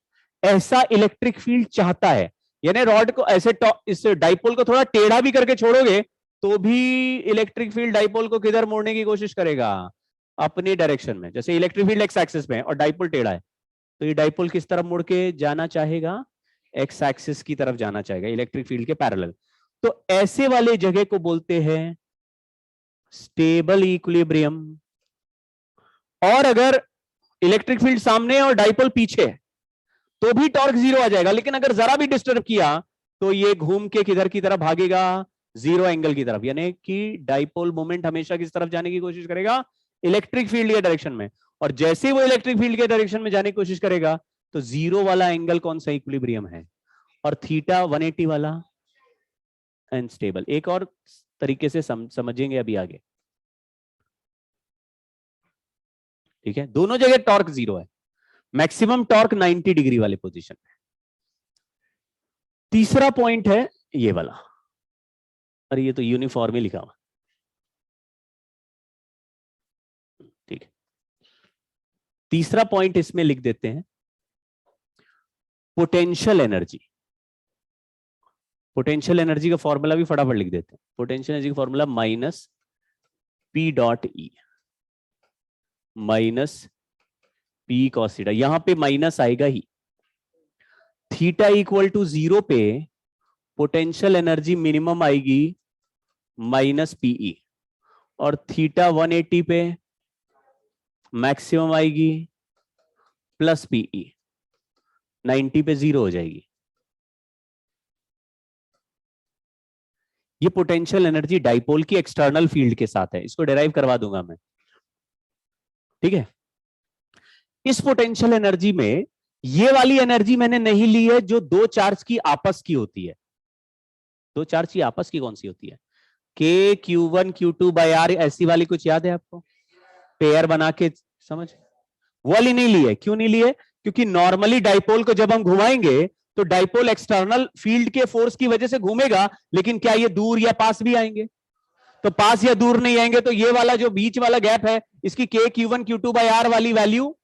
ऐसा इलेक्ट्रिक फील्ड चाहता है, यानी रॉड को ऐसे इस डाइपोल को थोड़ा टेढ़ा भी करके छोड़ोगे तो भी इलेक्ट्रिक फील्ड डाइपोल को किधर मोड़ने की कोशिश करेगा, अपनी डायरेक्शन में। जैसे इलेक्ट्रिक फील्ड एक्स एक्सिस में है और डाइपोल टेढ़ा है, तो ये डाइपोल किस तरफ मुड़ के जाना चाहेगा, एक्स एक्सिस की तरफ जाना चाहेगा, इलेक्ट्रिक फील्ड के पैरेलल। तो ऐसे वाले जगह को बोलते हैं स्टेबल इक्विलिब्रियम। और अगर इलेक्ट्रिक फील्ड सामने और डाइपोल पीछे तो भी टॉर्क 0 आ जाएगा, लेकिन अगर जरा भी डिस्टर्ब किया तो ये घूम के किधर की तरफ भागेगा, 0 एंगल की तरफ। यानी कि डाइपोल मोमेंट हमेशा किस तरफ जाने की कोशिश करेगा, इलेक्ट्रिक फील्ड के डायरेक्शन में। और जैसे वो इलेक्ट्रिक फील्ड के डायरेक्शन में जाने की कोशिश करेगा तो 0 वाला एंगल कौन सा इक्विलिब्रियम है, और थीटा 180 वाला अनस्टेबल। एक और तरीके से समझेंगे अभी आगे, ठीक है। दोनों जगह टॉर्क 0 है, मैक्सिमम टॉर्क 90 डिग्री वाले पोजीशन में। तीसरा पॉइंट है ये वाला, अरे ये तो यूनिफॉर्म ही लिखा हुआ, ठीक है। तीसरा पॉइंट इसमें लिख देते हैं पोटेंशियल एनर्जी। पोटेंशियल एनर्जी का फॉर्मूला भी फटाफट लिख देते हैं। पोटेंशियल एनर्जी का formula -P.E। Minus P cos theta, यहां पे माइनस आएगा ही। थीटा इक्वल टू 0 पे पोटेंशियल एनर्जी मिनिमम आएगी माइनस पीई, और थीटा 180 पे मैक्सिमम आएगी प्लस पीई, 90 पे 0 हो जाएगी। ये पोटेंशियल एनर्जी डाइपोल की एक्सटर्नल फील्ड के साथ है, इसको डिराइव करवा दूंगा मैं, ठीक है। इस पोटेंशियल एनर्जी में ये वाली एनर्जी मैंने नहीं ली है जो दो चार्ज की आपस की होती है। दो चार्ज की आपस की कौन सी होती है? के Q1 Q2 बाय आर, ऐसी वाली कुछ याद है आपको? पेयर बना के, समझ, वो वाली नहीं ली है। क्यों नहीं ली है? क्योंकि नॉर्मली डाइपोल को जब हम घुमाएंगे तो डाइपोल एक्सटर्नल फील्ड के फोर्स की वजह से घूमेगा, लेकिन क्या ये दूर या पास भी आएंगे? तो पास या दूर नहीं आएंगे, तो ये वाला जो बीच वाला गैप है, इसकी के Q1 Q2 बाय आर वाली वैल्यू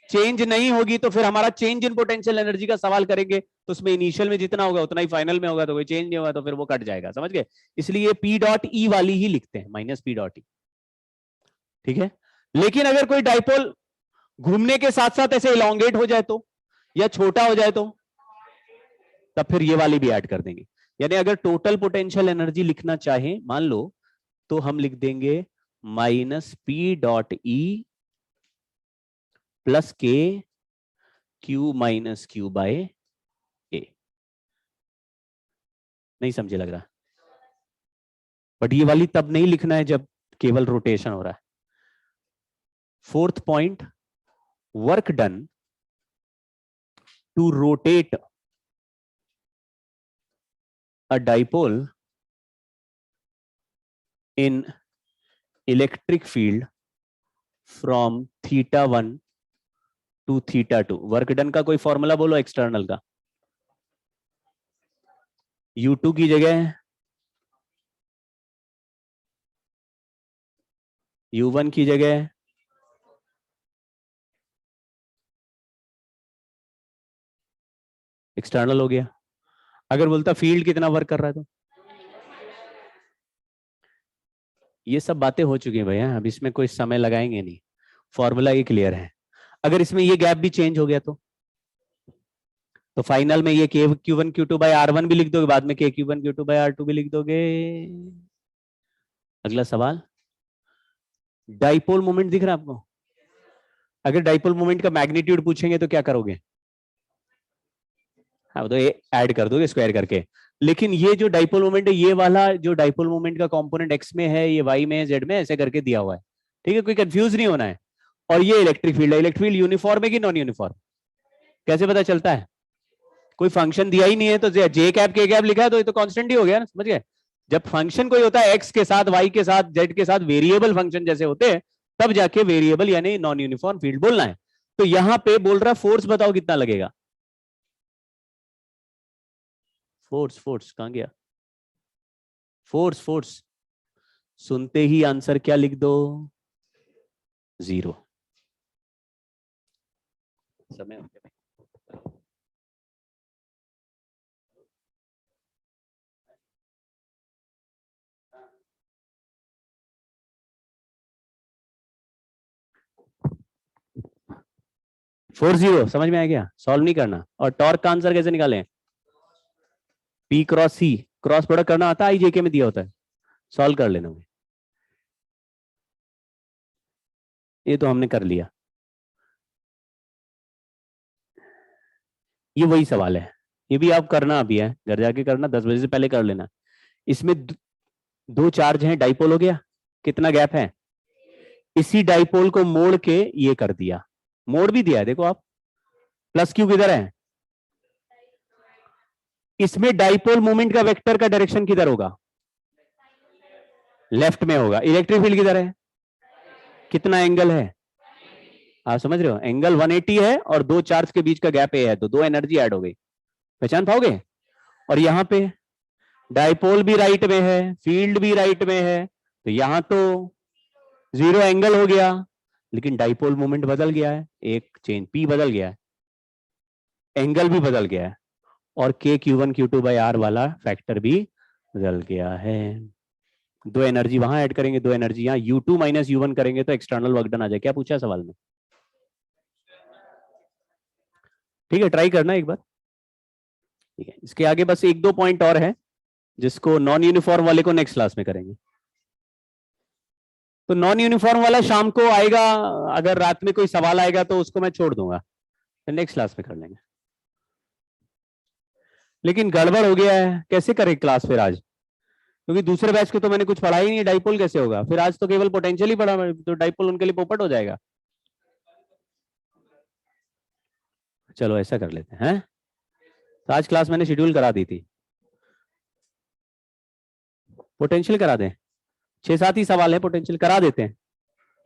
चेंज नहीं होगी। तो फिर हमारा चेंज इन पोटेंशियल एनर्जी का सवाल करेंगे तो उसमें इनिशियल में जितना होगा उतना ही फाइनल में होगा, तो कोई चेंज नहीं होगा, तो फिर वो कट जाएगा, समझ गए? इसलिए पी डॉट ई वाली ही लिखते हैं, माइनस पी डॉट ई, ठीक है। लेकिन अगर कोई डाइपोल घूमने के साथ साथ ऐसे इलोंगेट हो जाए तो, या छोटा हो जाए तो, तब फिर ये वाली भी ऐड कर देंगे। यानी अगर टोटल पोटेंशियल एनर्जी लिखना चाहें, मान लो, तो हम लिख देंगे minus P dot E plus के क्यू माइनस क्यू बाय ए। नहीं समझे लग रहा? बट ये वाली तब नहीं लिखना है जब केवल रोटेशन हो रहा है। Fourth point, work done to rotate a dipole in electric field from theta 1 to theta 2। Work done का कोई फॉर्मूला बोलो एक्सटर्नल का। U2 की जगह U1 की जगह एक्सटर्नल हो गया। अगर बोलता फील्ड कितना वर्क कर रहा है तो, ये सब बातें हो चुकी हैं भैया, अब इसमें कोई समय लगाएंगे नहीं, फॉर्मूला ये क्लियर है। अगर इसमें ये गैप भी चेंज हो गया तो फाइनल में ये के Q1 Q2 बाय R1 भी लिख दोगे, बाद में के Q1 Q2 बाय R2 भी लिख दोगे। अगला सवाल, डाइपोल मोमेंट दिख रहा है आपको? अगर डाइपोल मोमेंट का मैग्नीट्यूड पूछेंगे तो क्या करोगे? हाँ, तो ये ऐड कर दोगे स्क्वायर करके। लेकिन ये जो डाइपोल मोमेंट है, ये वाला जो डाइपोल मोमेंट का कंपोनेंट एक्स में है, ये वाई में है, जेड में, ऐसे करके दिया हुआ है, ठीक है, कोई कंफ्यूज नहीं होना है। और ये इलेक्ट्रिक फील्ड है। इलेक्ट्रिक फील्ड यूनिफॉर्म है कि नॉन यूनिफॉर्म? कैसे पता चलता है? कोई फंक्शन दिया ही नहीं है तो जे कैप के कैप लिखा है तो ये तो कांस्टेंट ही हो गया ना, समझ गए? जब फंक्शन कोई होता है एक्स के साथ, वाई के साथ, जेड के साथ, वेरिएबल फंक्शन जैसे होते हैं, तब जाके वेरिएबल यानी नॉन यूनिफॉर्म फील्ड बोलना है। तो यहां पे बोल रहा फोर्स बताओ कितना लगेगा? फोर्स कहां गया? फोर्स सुनते ही आंसर क्या लिख दो? 0। समय हो गया। 40 समझ में आ गया? सॉल्व नहीं करना। और टॉर्क का आंसर कैसे निकालें? P cross C, cross product करना आता है, IJK में दिया होता है, सॉल्व कर लेना। ये तो हमने कर लिया। ये वही सवाल है, ये भी आप करना, अभी है घर जाके करना, 10 बजे से पहले कर लेना। इसमें दो चार्ज हैं, डाइपोल हो गया, कितना गैप है? इसी डाइपोल को मोड़ के ये कर दिया, मोड़ भी दिया है, देखो आप, प्लस क्यू किधर है? इसमें डाइपोल मोमेंट का वेक्टर का डायरेक्शन किधर होगा? लेफ्ट में होगा। इलेक्ट्रिक फील्ड किधर है? कितना एंगल है? आप समझ रहे हो? एंगल 180 है और दो चार्ज के बीच का गैप ए है, तो दो एनर्जी ऐड हो गई, पहचान पाओगे? और यहां पे डाइपोल भी राइट में है, फील्ड भी राइट में है, तो यहां तो 0 एंगल हो गया, लेकिन डाइपोल मोमेंट बदल गया है, एक चेंज पी बदल गया है, एंगल भी बदल गया है, और के Q1 Q2 बाय R वाला फैक्टर भी बदल गया है। दो एनर्जी वहां ऐड करेंगे, दो एनर्जी यहाँ, U2 माइनस U1 करेंगे तो एक्सटर्नल वर्क डन आ जाए। क्या पूछा है सवाल में? ठीक है, ट्राई करना एक बार। ठीक है, इसके आगे बस एक दो पॉइंट और है जिसको नॉन यूनिफॉर्म वाले को नेक्स्ट क्लास में करेंगे। तो नॉन यूनिफॉर्म वाला शाम को आएगा, अगर रात में कोई सवाल आएगा तो उसको मैं छोड़ दूंगा, तो नेक्स्ट क्लास में कर लेंगे। लेकिन गड़बड़ हो गया है, कैसे करें क्लास फिर आज? क्योंकि दूसरे बैच को तो मैंने कुछ पढ़ा ही नहीं, डाइपोल कैसे होगा फिर? आज तो केवल पोटेंशियल ही पढ़ा, तो डाइपोल उनके लिए पोपट हो जाएगा। चलो ऐसा कर लेते हैं, तो आज क्लास मैंने शेड्यूल करा दी थी, पोटेंशियल करा दें। 6-7 ही सवाल है, पोटेंशियल करा देते हैं।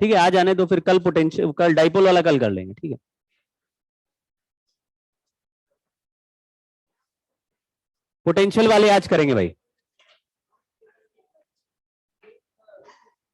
ठीक है, आज आने दो, फिर कल पोटेंशियल, कल डाइपोल वाला कल कर लेंगे। ठीक है, पोटेंशियल वाले आज करेंगे भाई।